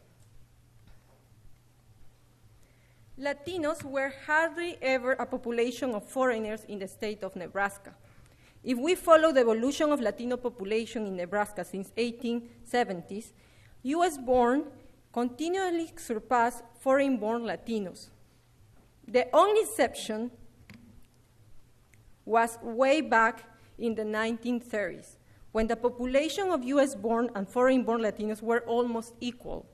Latinos were hardly ever a population of foreigners in the state of Nebraska. If we follow the evolution of Latino population in Nebraska since 1870s, US-born continually surpassed foreign-born Latinos. The only exception was way back in the 1930s, when the population of US-born and foreign-born Latinos were almost equal.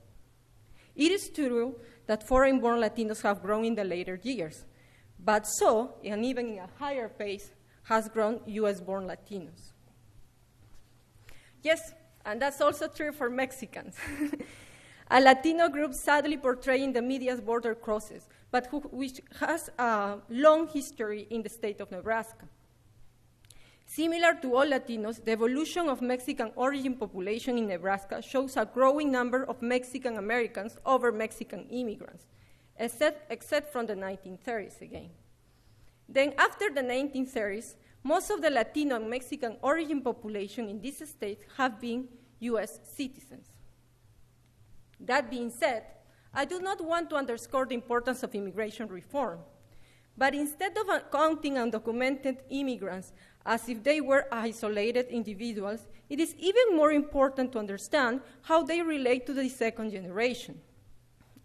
It is true that foreign-born Latinos have grown in the later years, but so, and even in a higher pace, has grown US-born Latinos. Yes, and that's also true for Mexicans. A Latino group sadly portrayed in the media's border crosses, but which has a long history in the state of Nebraska. Similar to all Latinos, the evolution of Mexican origin population in Nebraska shows a growing number of Mexican Americans over Mexican immigrants, except from the 1930s again. Then after the 1930s, most of the Latino and Mexican origin population in this state have been US citizens. That being said, I do not want to underscore the importance of immigration reform, but instead of counting undocumented immigrants as if they were isolated individuals, it is even more important to understand how they relate to the second generation.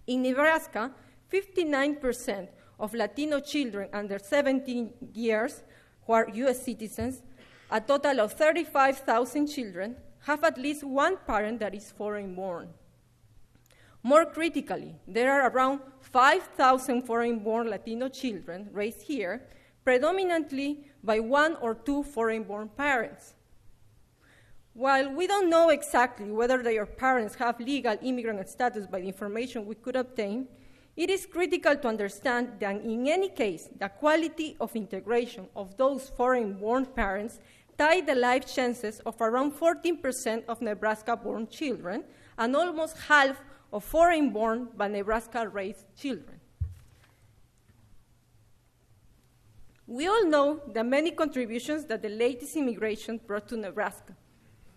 In Nebraska, 59% of Latino children under 17 years who are US citizens, a total of 35,000 children, have at least one parent that is foreign-born. More critically, there are around 5,000 foreign-born Latino children raised here, predominantly by one or two foreign-born parents. While we don't know exactly whether their parents have legal immigrant status by the information we could obtain, it is critical to understand that in any case, the quality of integration of those foreign-born parents tied the life chances of around 14% of Nebraska-born children and almost half of foreign-born but Nebraska-raised children. We all know the many contributions that the latest immigration brought to Nebraska,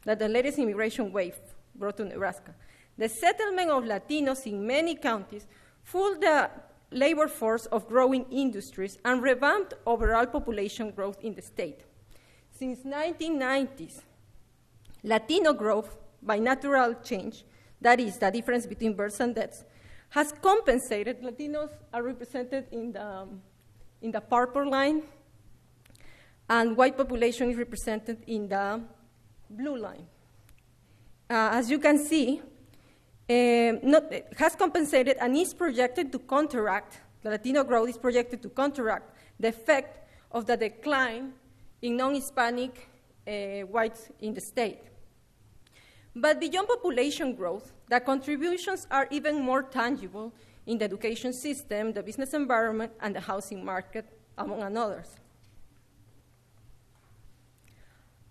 that the latest immigration wave brought to Nebraska. The settlement of Latinos in many counties fueled the labor force of growing industries and revamped overall population growth in the state. Since 1990s, Latino growth by natural change, that is the difference between births and deaths, has compensated. Latinos are represented in the purple line, and white population is represented in the blue line. As you can see, has compensated and is projected to counteract, the Latino growth is projected to counteract the effect of the decline in non-Hispanic whites in the state. But beyond population growth, the contributions are even more tangible in the education system, the business environment, and the housing market, among others.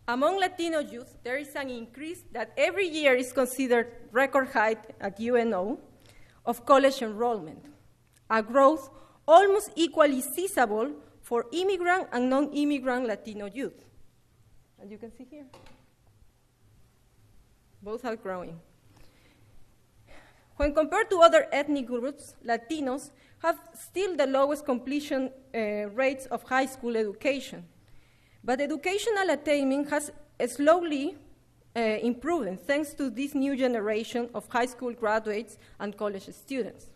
Among Latino youth, there is an increase that every year is considered record high at UNO of college enrollment, a growth almost equally seizable for immigrant and non-immigrant Latino youth. And you can see here, both are growing. When compared to other ethnic groups, Latinos have still the lowest completion rates of high school education. But educational attainment has slowly improved thanks to this new generation of high school graduates and college students.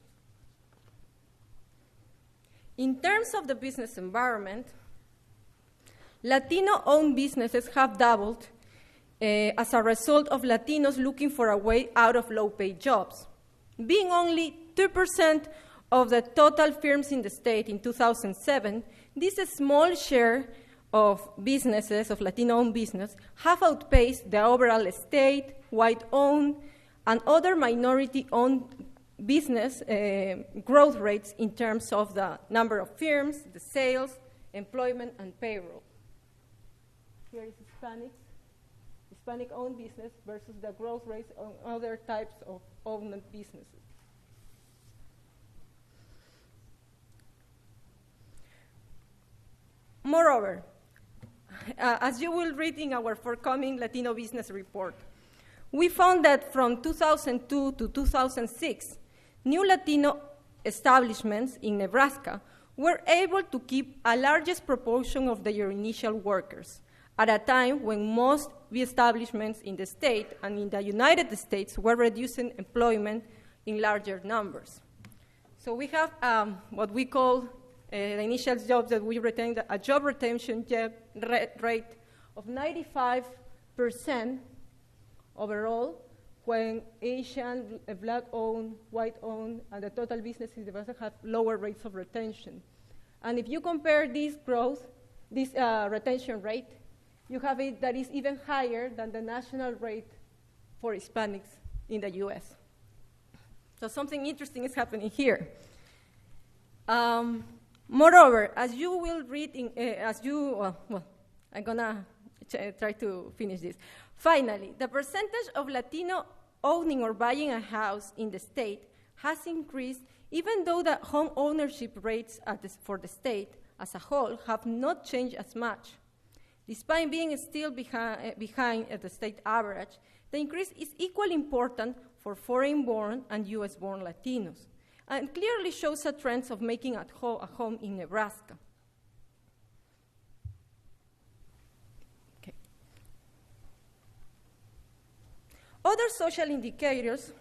In terms of the business environment, Latino-owned businesses have doubled as a result of Latinos looking for a way out of low-paid jobs. Being only 2% of the total firms in the state in 2007, this small share of businesses, of Latino-owned business, have outpaced the overall state, white-owned, and other minority-owned business growth rates in terms of the number of firms, the sales, employment, and payroll. Here is Hispanic-owned business versus the growth rates on other types of owned businesses. Moreover, as you will read in our forthcoming Latino Business Report, we found that from 2002 to 2006, new Latino establishments in Nebraska were able to keep a largest proportion of their initial workers at a time when most establishments in the state and in the United States were reducing employment in larger numbers. So we have what we call the initial jobs that we retained, a job retention rate of 95% overall, when Asian, Black-owned, white-owned, and the total businesses in Nebraska have lower rates of retention. And if you compare this growth, this retention rate, you have it that is even higher than the national rate for Hispanics in the US. So something interesting is happening here. Moreover, as you will read, I'm gonna try to finish this. Finally, the percentage of Latino owning or buying a house in the state has increased, even though the home ownership rates for the state as a whole have not changed as much. Despite being still behind at the state average, the increase is equally important for foreign-born and US-born Latinos, and clearly shows a trend of making a home in Nebraska. Okay. Other social indicators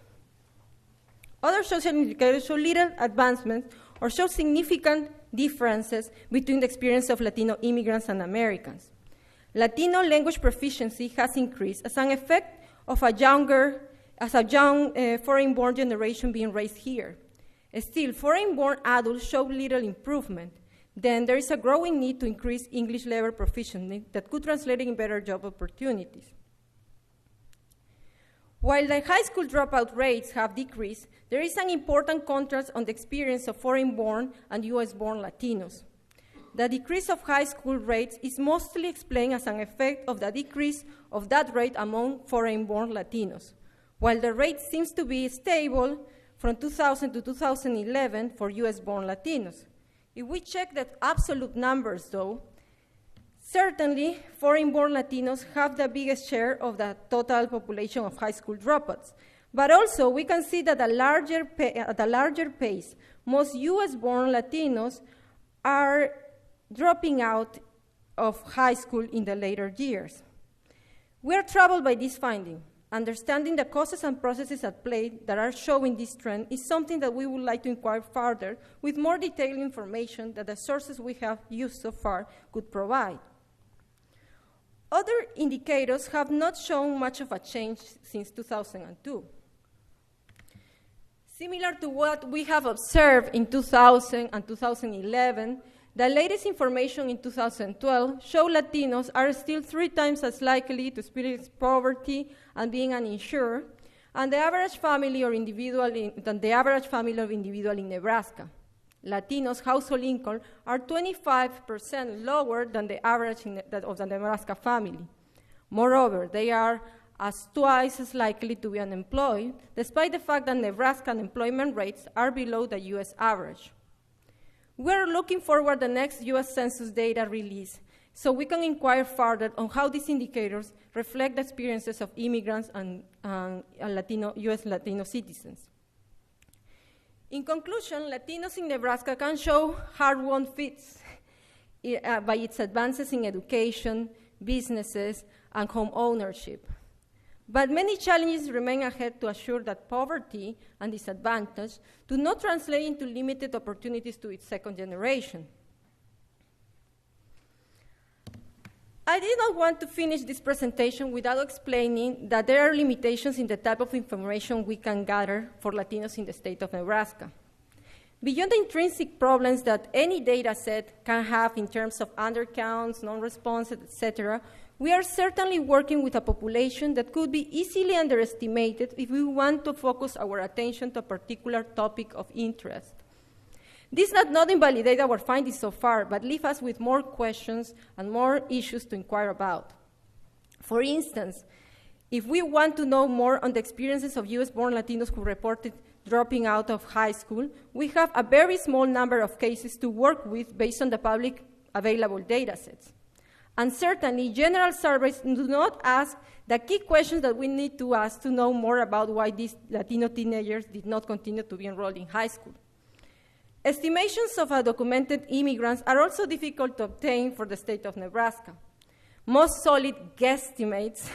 show little advancement or show significant differences between the experience of Latino immigrants and Americans. Latino language proficiency has increased as an effect of a young foreign-born generation being raised here. Still, foreign-born adults show little improvement. Then there is a growing need to increase English level proficiency that could translate in better job opportunities. While the high school dropout rates have decreased, there is an important contrast on the experience of foreign-born and US-born Latinos. The decrease of high school rates is mostly explained as an effect of the decrease of that rate among foreign-born Latinos, while the rate seems to be stable from 2000 to 2011 for US-born Latinos. If we check the absolute numbers, though, certainly foreign-born Latinos have the biggest share of the total population of high school dropouts. But also, we can see that at a larger pace, most US-born Latinos are dropping out of high school in the later years. We are troubled by this finding. Understanding the causes and processes at play that are showing this trend is something that we would like to inquire further with more detailed information that the sources we have used so far could provide. Other indicators have not shown much of a change since 2002. Similar to what we have observed in 2000 and 2011, the latest information in 2012 show Latinos are still 3 times as likely to experience poverty and being uninsured than the average family of individual in Nebraska. Latinos' household income are 25% lower than the average of the Nebraska family. Moreover, they are twice as likely to be unemployed, despite the fact that Nebraska unemployment rates are below the US average. We're looking forward to the next US Census data release so we can inquire further on how these indicators reflect the experiences of immigrants and US Latino citizens. In conclusion, Latinos in Nebraska can show hard-won feats by its advances in education, businesses, and home ownership. But many challenges remain ahead to assure that poverty and disadvantage do not translate into limited opportunities to its second generation. I did not want to finish this presentation without explaining that there are limitations in the type of information we can gather for Latinos in the state of Nebraska. Beyond the intrinsic problems that any data set can have in terms of undercounts, non-responses, etc., we are certainly working with a population that could be easily underestimated if we want to focus our attention to a particular topic of interest. This does not invalidate our findings so far, but leave us with more questions and more issues to inquire about. For instance, if we want to know more on the experiences of US-born Latinos who reported dropping out of high school, we have a very small number of cases to work with based on the public available data sets. And certainly, general surveys do not ask the key questions that we need to ask to know more about why these Latino teenagers did not continue to be enrolled in high school. Estimations of undocumented immigrants are also difficult to obtain for the state of Nebraska. Most solid guesstimates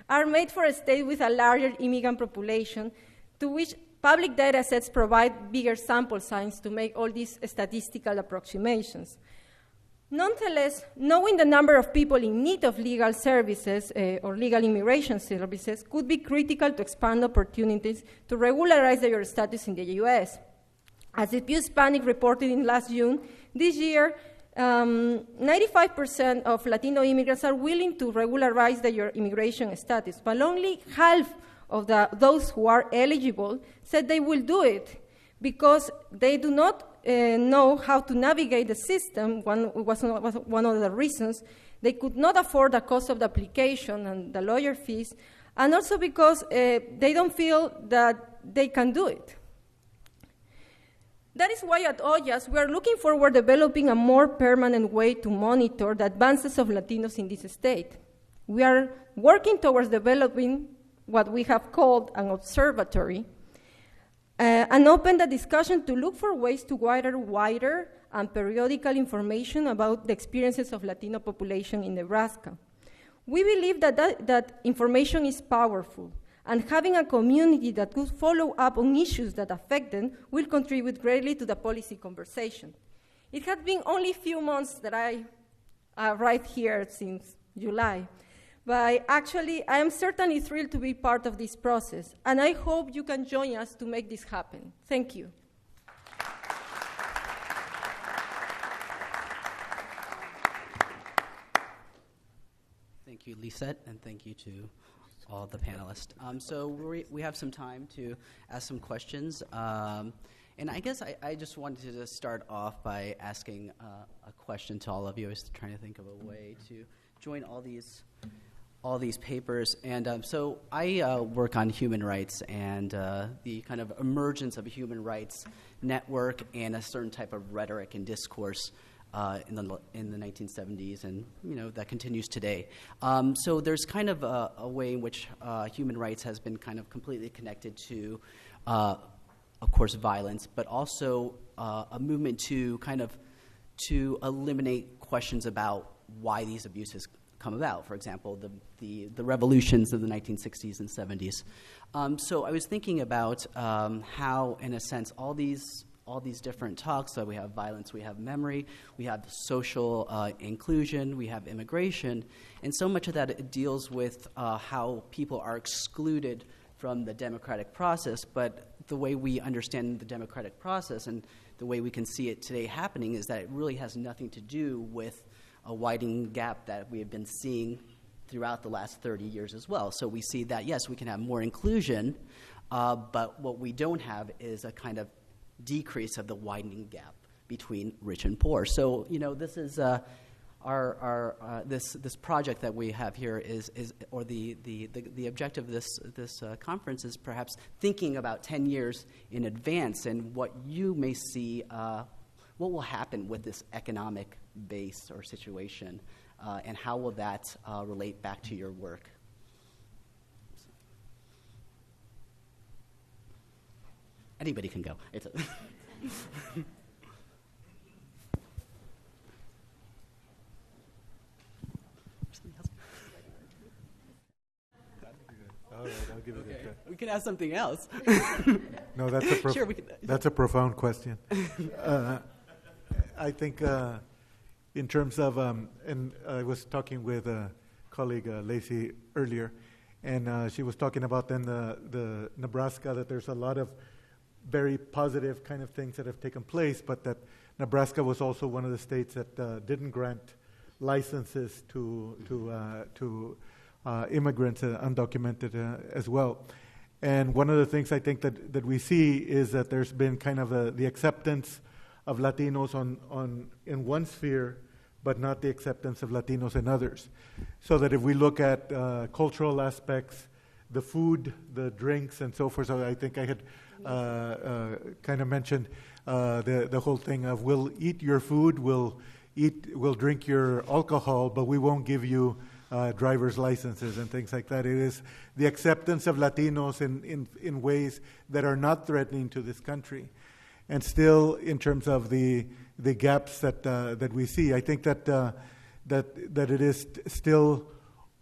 are made for a state with a larger immigrant population, to which public data sets provide bigger sample sizes to make all these statistical approximations. Nonetheless, knowing the number of people in need of legal services or legal immigration services could be critical to expand opportunities to regularize their status in the US. As the Pew Hispanic reported in last June, this year, 95% of Latino immigrants are willing to regularize their immigration status, but only half of those who are eligible said they will do it because they do not know how to navigate the system. Was one of the reasons. They could not afford the cost of the application and the lawyer fees, and also because they don't feel that they can do it. That is why at OLLAS, we are looking forward to developing a more permanent way to monitor the advances of Latinos in this state. We are working towards developing what we have called an observatory, and open the discussion to look for ways to gather wider and periodical information about the experiences of Latino population in Nebraska. We believe that information is powerful, and having a community that could follow up on issues that affect them will contribute greatly to the policy conversation. It has been only a few months that I arrived here since July, but actually I am certainly thrilled to be part of this process, and I hope you can join us to make this happen. Thank you. Thank you, Lissette, and thank you to all the panelists. So we have some time to ask some questions. And I guess I just wanted to just start off by asking a question to all of you. I was trying to think of a way to join all these papers. And so I work on human rights and the kind of emergence of a human rights network and a certain type of rhetoric and discourse in the 1970s, and that continues today. So there's kind of a way in which human rights has been kind of completely connected to, of course, violence, but also a movement to eliminate questions about why these abuses come about. For example, the revolutions of the 1960s and 70s. So I was thinking about how, in a sense, all these different talks. So we have violence, we have memory, we have social inclusion, we have immigration, and so much of that it deals with how people are excluded from the democratic process. But the way we understand the democratic process and the way we can see it today happening is that it really has nothing to do with a widening gap that we have been seeing throughout the last 30 years as well. So we see that, yes, we can have more inclusion, but what we don't have is a kind of decrease of the widening gap between rich and poor. So this is this project that we have here is or the objective of this conference is perhaps thinking about 10 years in advance and what you may see, what will happen with this economic base or situation, and how will that relate back to your work. Anybody can go. It's a All right, I'll give it a try. We can ask something else. No, that's a Sure, we can. that's a profound question. I think in terms of, and I was talking with a colleague, Lacey, earlier, and she was talking about then the Nebraska, that there's a lot of very positive kind of things that have taken place, but that Nebraska was also one of the states that didn't grant licenses to immigrants, undocumented as well. And one of the things I think that we see is that there's been kind of the acceptance of Latinos in one sphere, but not the acceptance of Latinos in others. So that if we look at cultural aspects, the food, the drinks, and so forth, so I think I had kind of mentioned the whole thing of we'll eat your food, we'll drink your alcohol, but we won't give you driver's licenses and things like that. It is the acceptance of Latinos in ways that are not threatening to this country. And still, in terms of the gaps that we see, I think that it is still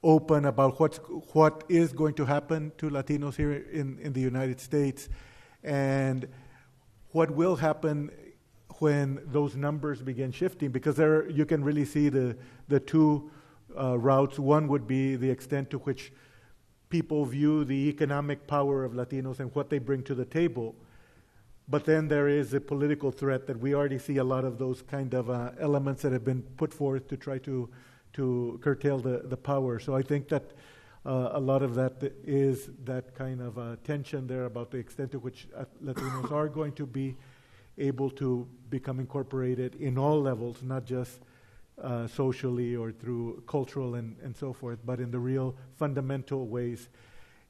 open about what is going to happen to Latinos here in the United States, and what will happen when those numbers begin shifting, because there you can really see the two routes. One would be the extent to which people view the economic power of Latinos and what they bring to the table. But then there is a political threat that we already see a lot of those kind of elements that have been put forth to try to curtail the power. So I think that a lot of that is that kind of tension there about the extent to which Latinos are going to be able to become incorporated in all levels, not just socially or through cultural and so forth, but in the real fundamental ways.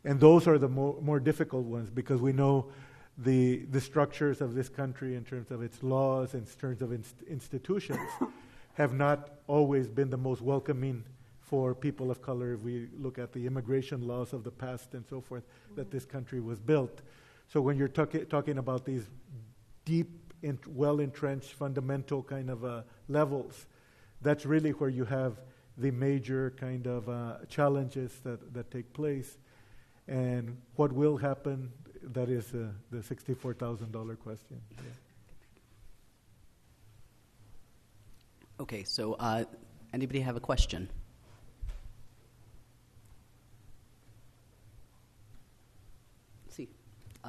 And those are the more difficult ones, because we know the structures of this country in terms of its laws, in terms of institutions, have not always been the most welcoming for people of color. If we look at the immigration laws of the past and so forth, that this country was built. So when you're talking about these deep, well-entrenched, fundamental kind of levels, that's really where you have the major kind of challenges that take place. And what will happen, that is the $64,000 question. Yeah. Okay, so anybody have a question? See,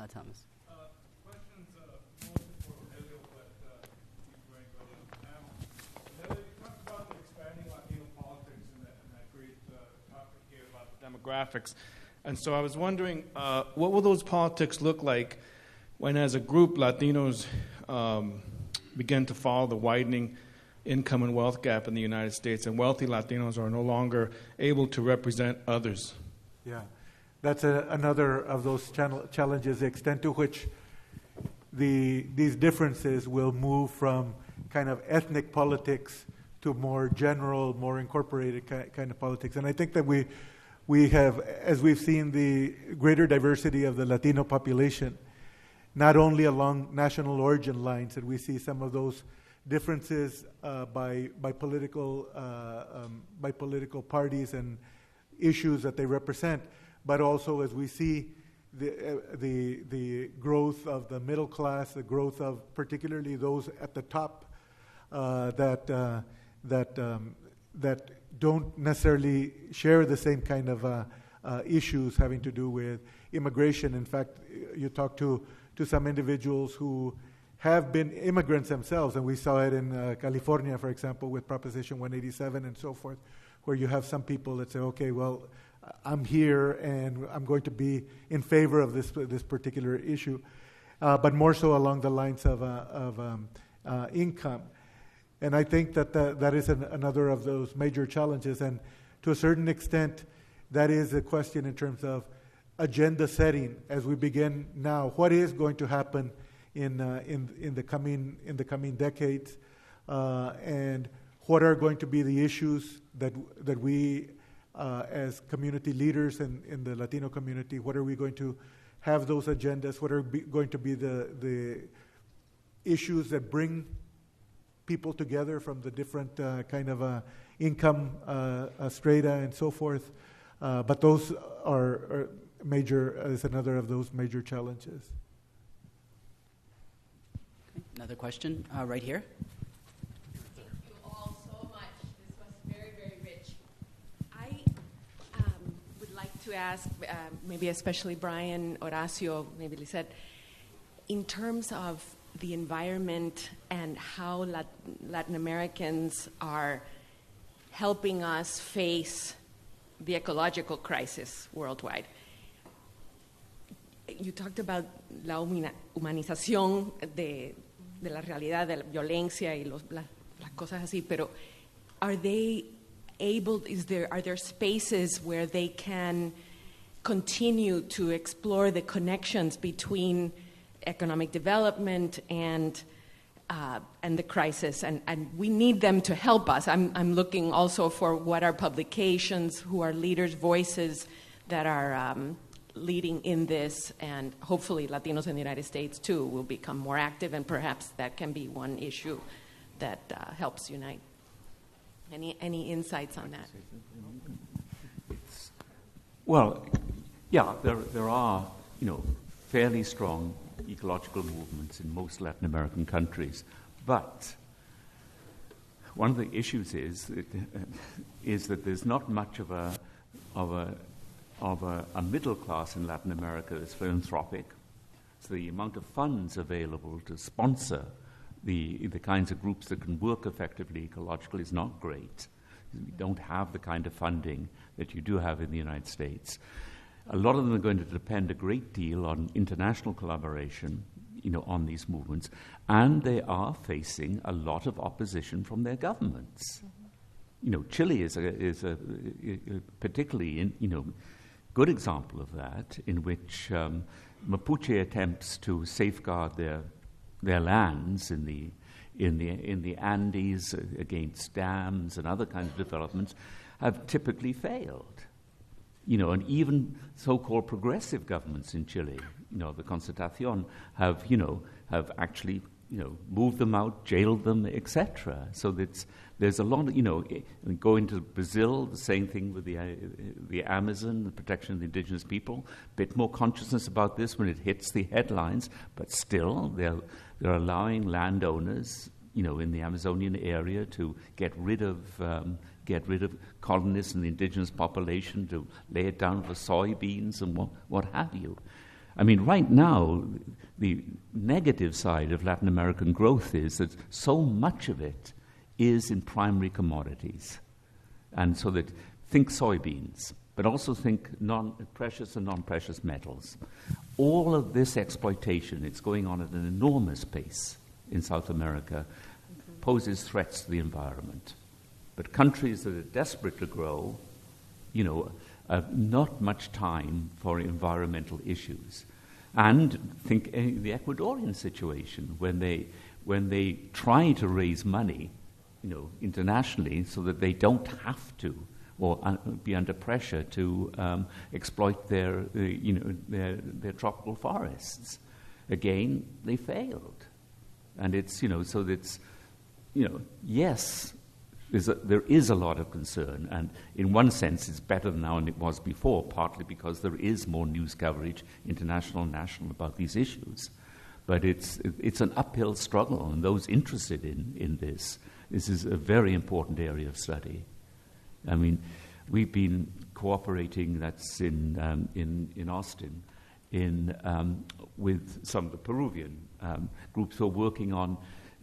Thomas. Questions mostly for Rogelio, but he's wearing well on the panel. Rogelio, you talked about expanding Latino politics and that great topic here about demographics. And so I was wondering, what will those politics look like when, as a group, Latinos begin to follow the widening income and wealth gap in the United States, and wealthy Latinos are no longer able to represent others? Yeah, that's another of those challenges, the extent to which these differences will move from kind of ethnic politics to more general, more incorporated kind of politics. And I think that we have, as we've seen the greater diversity of the Latino population, not only along national origin lines, and we see some of those differences by political parties and issues that they represent, but also as we see the growth of the middle class, the growth of particularly those at the top that don't necessarily share the same kind of issues having to do with immigration. In fact, you talk to some individuals who have been immigrants themselves, and we saw it in California, for example, with Proposition 187 and so forth, where you have some people that say, okay, well, I'm here and I'm going to be in favor of this particular issue, but more so along the lines of income. And I think that is another of those major challenges, and to a certain extent, that is a question in terms of agenda setting as we begin now. What is going to happen in the coming decades, and what are going to be the issues that we as community leaders in the Latino community, what are we going to have those agendas? What are going to be the issues that bring people together from the different kind of income strata and so forth? But those are major, is another of those major challenges. Another question right here. Thank you all so much. This was very, very rich. I would like to ask, maybe especially Bryan, Horacio, maybe Lissette, in terms of the environment and how Latin Americans are helping us face the ecological crisis worldwide. You talked about la humanización de la realidad, de la violencia y las cosas así, pero are they able, are there spaces where they can continue to explore the connections between economic development and the crisis, and we need them to help us. I'm looking also for what are publications, who are leaders' voices that are leading in this, and hopefully Latinos in the United States too will become more active, and perhaps that can be one issue that helps unite. Any insights on that? Well, yeah, there are, fairly strong ecological movements in most Latin American countries, but one of the issues is that there's not much of a middle class in Latin America that's philanthropic. So the amount of funds available to sponsor the kinds of groups that can work effectively ecologically is not great. We don't have the kind of funding that you do have in the United States. A lot of them are going to depend a great deal on international collaboration, on these movements, and they are facing a lot of opposition from their governments. Chile is a particularly good example of that, in which Mapuche attempts to safeguard their lands in the Andes against dams and other kinds of developments have typically failed. And even so-called progressive governments in Chile, the Concertación, have actually, moved them out, jailed them, etc. So there's a lot of, going to Brazil, the same thing with the Amazon, the protection of the indigenous people. A bit more consciousness about this when it hits the headlines, but still they're allowing landowners, in the Amazonian area to get rid of colonists and the indigenous population, to lay it down for soybeans and what have you. I mean, right now, the negative side of Latin American growth is that so much of it is in primary commodities. And so that, think soybeans. but also think precious and non-precious metals. All of this exploitation, it's going on at an enormous pace in South America, poses threats to the environment. But countries that are desperate to grow, have not much time for environmental issues. And think the Ecuadorian situation, when they try to raise money, internationally, so that they don't have to or be under pressure to exploit their tropical forests. Again, they failed, and it's yes, there is a lot of concern, and in one sense it's better now than it was before, partly because there is more news coverage, international and national, about these issues. But it's an uphill struggle, and those interested in this is a very important area of study. I mean, we've been cooperating, that's in Austin, with some of the Peruvian groups who are working on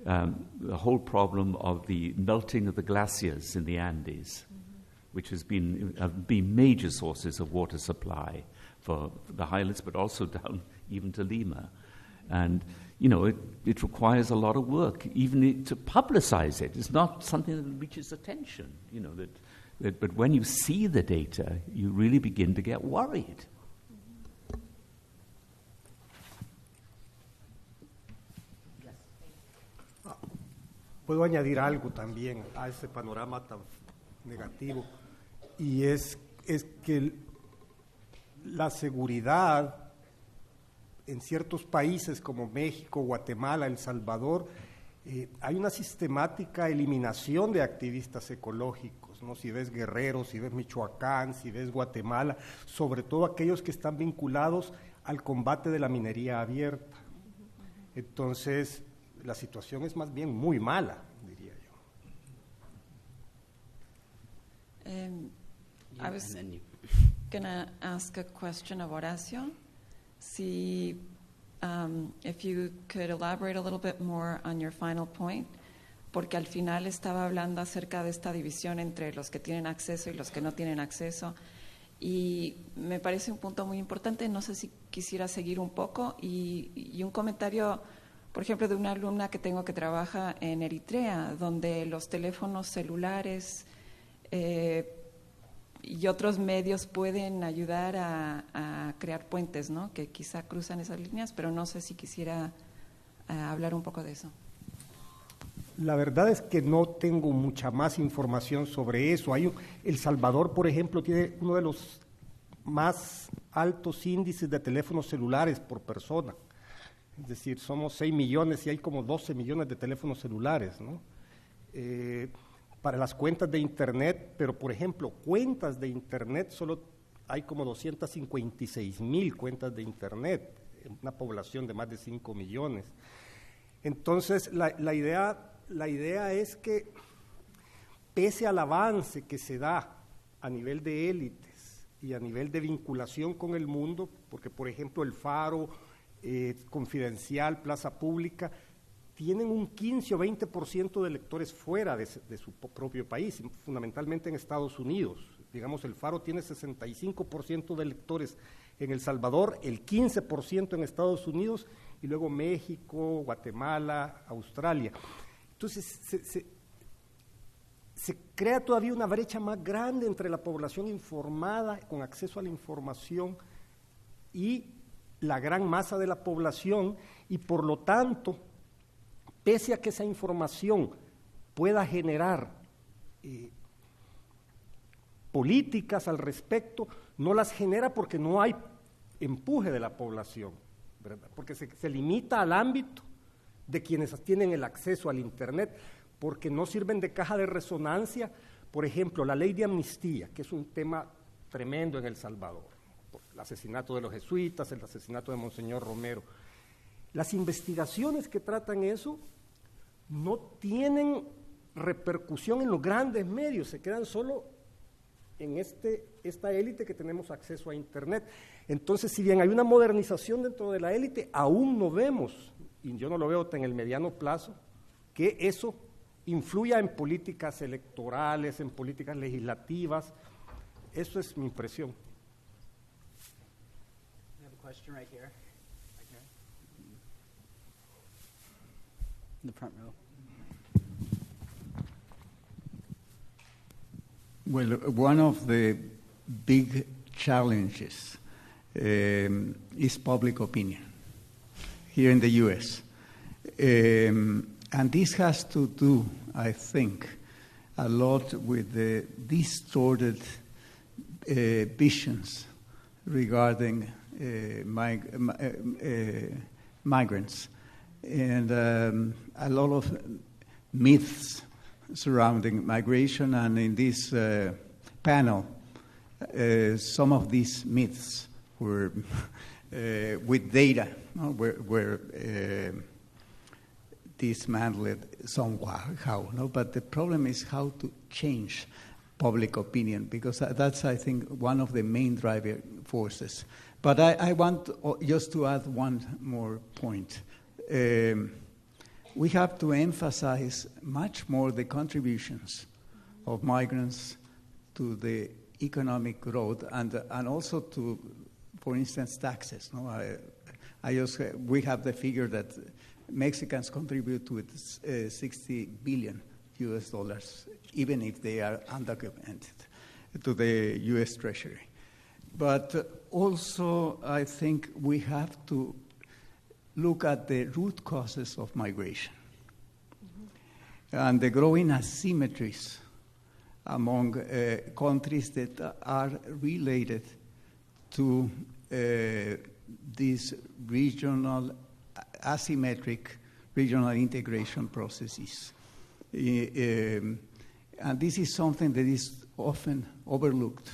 the whole problem of the melting of the glaciers in the Andes, which have been major sources of water supply for the highlands, but also down even to Lima. And, it requires a lot of work, even to publicize it. It's not something that reaches attention, but when you see the data, you really begin to get worried. Puedo añadir algo también a ese panorama tan negativo, y es que la seguridad en ciertos países como México, Guatemala, El Salvador, hay una sistemática eliminación de activistas ecológicos, ¿no? Si ves Guerrero, si ves Michoacán, si ves Guatemala, sobre todo aquellos que están vinculados al combate de la minería abierta. Entonces, la situación es más bien muy mala, diría yo. I was going to ask a question of Horacio. See if you could elaborate a little bit more on your final point, porque al final estaba hablando acerca de esta división entre los que tienen acceso y los que no tienen acceso, y me parece un punto muy importante. No sé si quisiera seguir un poco y un comentario, por ejemplo, de una alumna que tengo que trabaja en Eritrea, donde los teléfonos celulares y otros medios pueden ayudar a crear puentes, ¿no? Que quizá cruzan esas líneas, pero no sé si quisiera hablar un poco de eso. La verdad es que no tengo mucha más información sobre eso. El Salvador, por ejemplo, tiene uno de los más altos índices de teléfonos celulares por persona. Es decir, somos 6 millones y hay como 12 millones de teléfonos celulares, ¿no? Para las cuentas de Internet, pero por ejemplo, cuentas de Internet, solo hay como 256,000 cuentas de Internet, en una población de más de 5 millones. Entonces, la idea es que, pese al avance que se da a nivel de élites y a nivel de vinculación con el mundo, porque por ejemplo el Faro, Confidencial, Plaza Pública, tienen un 15 o 20% de lectores fuera de su propio país, fundamentalmente en Estados Unidos. Digamos, el Faro tiene 65% de lectores en El Salvador, el 15% en Estados Unidos, y luego México, Guatemala, Australia. Entonces, se crea todavía una brecha más grande entre la población informada, con acceso a la información, y la gran masa de la población, y por lo tanto, pese a que esa información pueda generar políticas al respecto, no las genera porque no hay empuje de la población, ¿verdad? Porque se limita al ámbito de quienes tienen el acceso al Internet, porque no sirven de caja de resonancia. Por ejemplo, la ley de amnistía, que es un tema tremendo en El Salvador, el asesinato de los jesuitas, el asesinato de Monseñor Romero. Las investigaciones que tratan eso no tienen repercusión en los grandes medios, se quedan solo en esta élite que tenemos acceso a Internet. Entonces, si bien hay una modernización dentro de la élite, aún no vemos, y yo no lo veo en el mediano plazo, que eso influya en políticas electorales, en políticas legislativas. Eso es mi impresión. We have a question right here. Right here. In the front row. Well, one of the big challenges is public opinion here in the U.S. And this has to do, I think, a lot with the distorted visions regarding migrants and a lot of myths surrounding migration. And in this panel, some of these myths were with data were dismantled somehow. No? But the problem is how to change public opinion, because that's, I think, one of the main driving forces. But I want just to add one more point. We have to emphasize much more the contributions of migrants to the economic growth and also to, for instance, taxes. No, we have the figure that Mexicans contribute to $60 billion US dollars, even if they are undocumented, to the U.S. Treasury. But also, I think we have to look at the root causes of migration and the growing asymmetries among countries that are related to these regional asymmetric regional integration processes. And this is something that is often overlooked.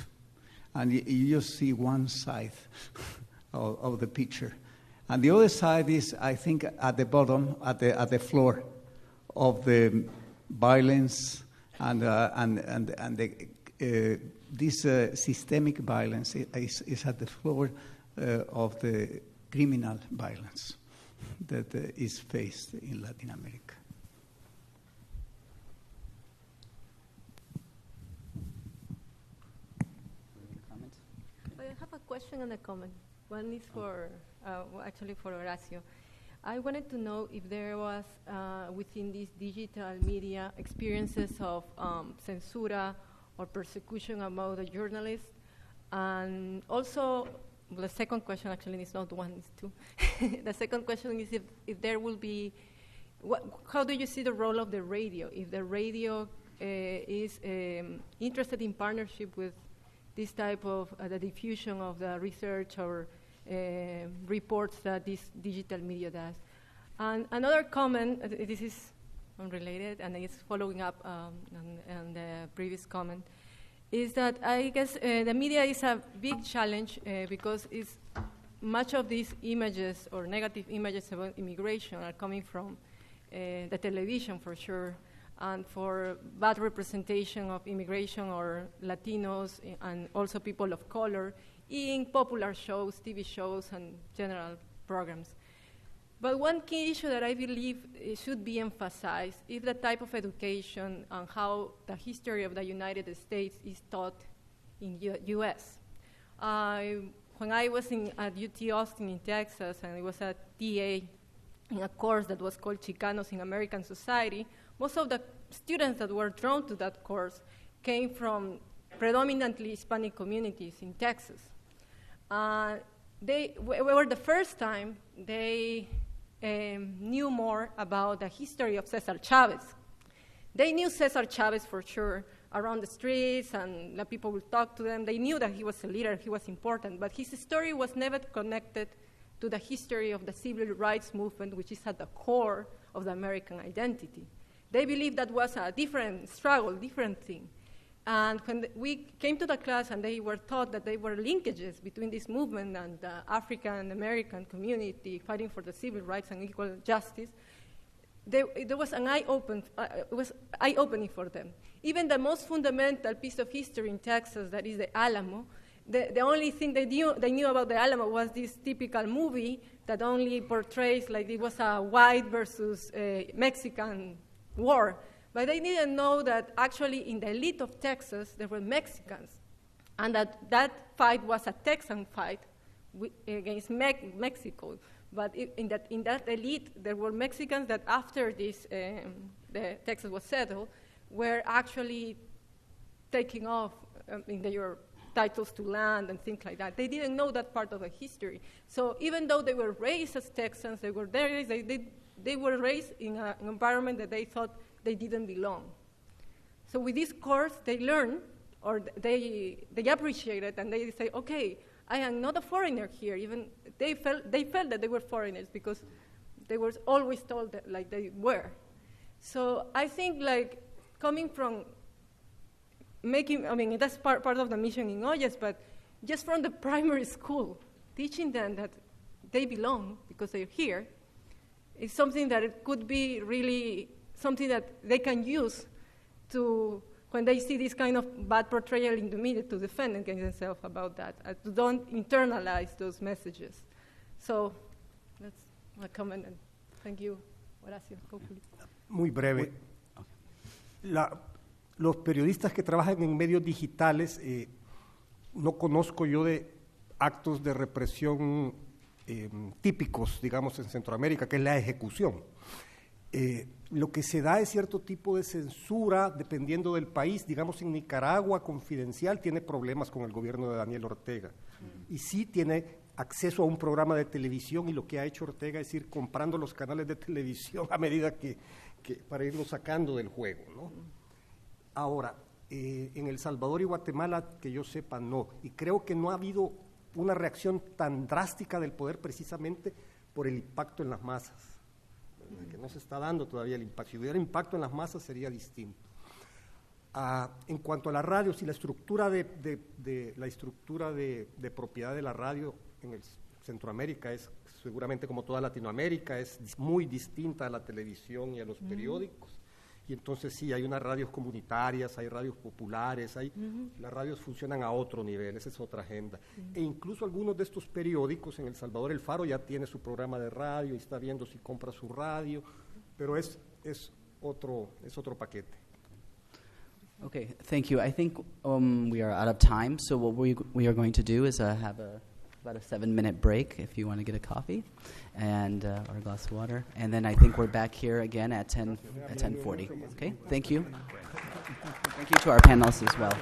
And you just see one side of the picture. And the other side is, I think, at the bottom, at the floor of the violence and this systemic violence is at the floor of the criminal violence that is faced in Latin America. I have a question and a comment. One is for, actually for Horacio. I wanted to know if there was, within these digital media, experiences of censura or persecution about the journalists. And also, well, the second question actually is not one, it's two. The second question is if there will be, how do you see the role of the radio? If the radio is interested in partnership with this type of the diffusion of the research or reports that this digital media does. And another comment, this is unrelated and it's following up on the previous comment, is that I guess the media is a big challenge because it's much of these images or negative images about immigration are coming from the television for sure, and for bad representation of immigration or Latinos and also people of color in popular shows, TV shows, and general programs. But one key issue that I believe should be emphasized is the type of education and how the history of the United States is taught in U.S. When I was at UT Austin in Texas, and it was a TA in a course that was called Chicanos in American Society, most of the students that were drawn to that course came from predominantly Hispanic communities in Texas. They were the first time they knew more about the history of Cesar Chavez. They knew Cesar Chavez for sure around the streets, and the people would talk to them. They knew that he was a leader, he was important, but his story was never connected to the history of the civil rights movement, which is at the core of the American identity. They believed that was a different struggle, different thing. And when we came to the class and they were taught that there were linkages between this movement and the African American community fighting for the civil rights and equal justice, there was an it was eye-opening for them. Even the most fundamental piece of history in Texas, that is the Alamo, the only thing they knew about the Alamo was this typical movie that only portrays like it was a white versus Mexican war. But they didn't know that actually in the elite of Texas, there were Mexicans. and that fight was a Texan fight against Mexico. But in that elite, there were Mexicans that after this, the Texas was settled, were actually taking off in their titles to land and things like that. They didn't know that part of the history. So even though they were raised as Texans, they were raised in an environment that they thought they didn't belong. So with this course, they learn, or they appreciate it, and they say, okay, I am not a foreigner here. Even they felt that they were foreigners because they were always told that like they were. So I think like coming from that's part of the mission in OLLAS, but just from the primary school, teaching them that they belong because they're here, is something that it could be really something that they can use to, when they see this kind of bad portrayal in the media, to defend against themselves about that, to don't internalize those messages. So that's my comment, and thank you, Horacio. Hopefully. Muy breve. Los periodistas que trabajan en medios digitales, no conozco yo de actos de represión típicos, digamos, en Centroamérica, que es la ejecución. Lo que se da es cierto tipo de censura dependiendo del país. Digamos, en Nicaragua, Confidencial tiene problemas con el gobierno de Daniel Ortega. Y sí tiene acceso a un programa de televisión, y lo que ha hecho Ortega es ir comprando los canales de televisión a medida que para irlos sacando del juego, ¿no? Ahora, en El Salvador y Guatemala, que yo sepa, no. Y creo que no ha habido una reacción tan drástica del poder precisamente por el impacto en las masas, que no se está dando todavía el impacto. Si hubiera impacto en las masas sería distinto. En cuanto a la radio, si la estructura de propiedad de la radio en el Centroamérica es seguramente, como toda Latinoamérica, es muy distinta a la televisión y a los periódicos. Y entonces sí, hay unas radios comunitarias, hay radios populares, las radios funcionan a otro nivel, esa es otra agenda. E incluso algunos de estos periódicos, en El Salvador El Faro ya tiene su programa de radio y está viendo si compra su radio, pero es otro paquete. Okay, thank you. I think we are out of time, so what we are going to do is have about a 7-minute break if you want to get a coffee and or a glass of water, and then I think we're back here again at 10:40. Okay, thank you. Thank you to our panelists as well.